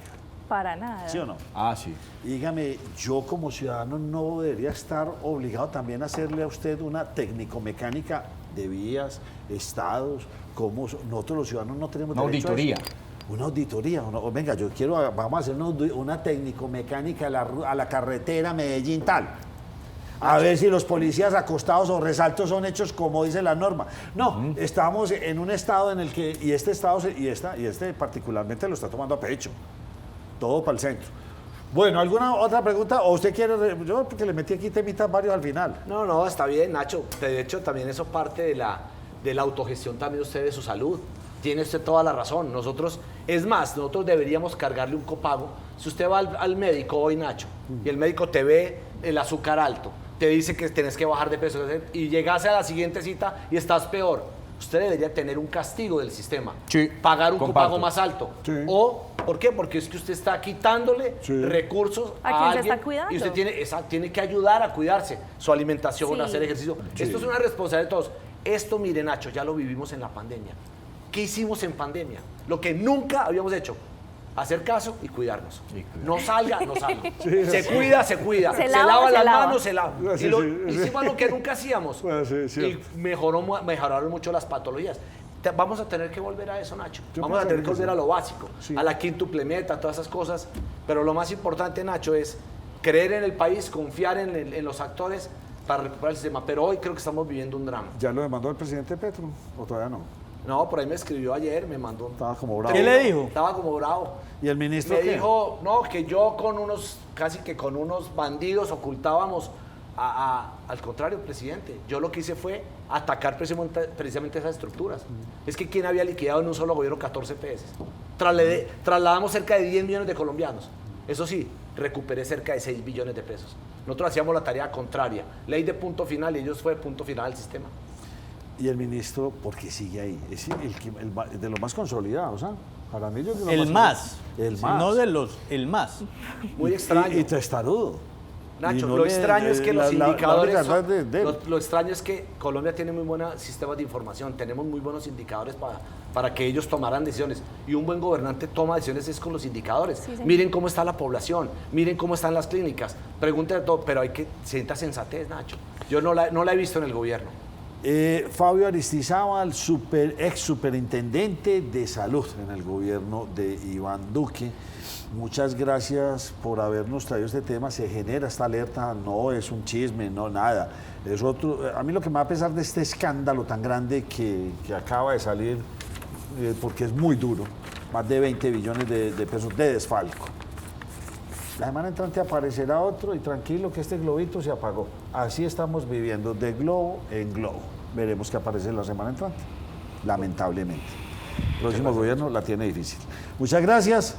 Para nada. ¿Sí o no? Ah, sí. Dígame, yo como ciudadano no debería estar obligado también a hacerle a usted una técnico-mecánica de vías, estados, como nosotros los ciudadanos no tenemos Una derecho a auditoría. eso. Una auditoría. Venga, yo quiero, vamos a hacer una técnico-mecánica a la carretera Medellín tal. A ver si los policías acostados o resaltos son hechos como dice la norma. No, estamos en un estado en el que, y este estado, y este particularmente lo está tomando a pecho. Todo para el centro. Bueno, ¿alguna otra pregunta? ¿O usted quiere? Yo porque le metí aquí temitas varios al final. No, está bien, Nacho. De hecho, también eso parte de la autogestión también de usted de su salud. Tiene usted toda la razón. Nosotros deberíamos cargarle un copago. Si usted va al médico hoy, Nacho, y el médico te ve el azúcar alto, te dice que tenés que bajar de peso y llegas a la siguiente cita y estás peor, usted debería tener un castigo del sistema. Sí, pagar un comparto. copago más alto. Sí. O, ¿por qué? Porque es que usted está quitándole recursos ¿A a quién se alguien está cuidando? y usted tiene que ayudar a cuidarse, su alimentación, Sí. hacer ejercicio. Esto es una responsabilidad de todos. Esto, mire, Nacho, ya lo vivimos en la pandemia. ¿Qué hicimos en pandemia? Lo que nunca habíamos hecho. Hacer caso y cuidarnos. No salga. Se cuida. Se Se lava, las se lava. manos, se lava. Sí, Y sí. hicimos lo que nunca hacíamos. Bueno, sí, y cierto. mejoraron mucho las patologías. Vamos a tener que volver a eso, Nacho. Yo Vamos a pienso tener que que volver sí. a lo básico, Sí. a la quíntuple meta, todas esas cosas. Pero lo más importante, Nacho, es creer en el país, confiar en los actores para recuperar el sistema. Pero hoy creo que estamos viviendo un drama. ¿Ya lo demandó el presidente Petro? ¿O todavía no? No, por ahí me escribió ayer, me mandó. Estaba como bravo. ¿Qué le dijo? Estaba como bravo. ¿Y el ministro Me qué? dijo, no, que yo casi que con unos bandidos ocultábamos al contrario, presidente. Yo lo que hice fue atacar precisamente esas estructuras. Es que quien había liquidado en un solo gobierno 14 PS. Trasladamos cerca de 10 millones de colombianos. Eso sí, recuperé cerca de 6 billones de pesos. Nosotros hacíamos la tarea contraria. Ley de punto final y ellos fue punto final del sistema. ¿Y el ministro por qué sigue ahí? Es el de los más consolidados, ¿ah? Jaramillo es de los El más. El Sí, más. no de los, el más. Muy extraño. Y testarudo. Nacho, Y no lo le- extraño es que los la indicadores... única verdad de él. Lo extraño es que Colombia tiene muy buenos sistemas de información, tenemos muy buenos indicadores para que ellos tomaran decisiones. Y un buen gobernante toma decisiones es con los indicadores. Sí, señor. Miren cómo está la población, miren cómo están las clínicas, pregúntenle todo, pero hay que sienta sensatez, Nacho. Yo no la he visto en el gobierno. Fabio Aristizábal, ex superintendente de salud en el gobierno de Iván Duque. Muchas gracias por habernos traído este tema. Se genera esta alerta, no es un chisme, no nada. Es otro. A mí lo que me va a pesar de este escándalo tan grande que acaba de salir, porque es muy duro, más de 20 billones de pesos de desfalco. La semana entrante aparecerá otro y tranquilo que este globito se apagó. Así estamos viviendo de globo en globo. Veremos qué aparece la semana entrante, lamentablemente. El próximo gobierno la tiene difícil. Muchas gracias.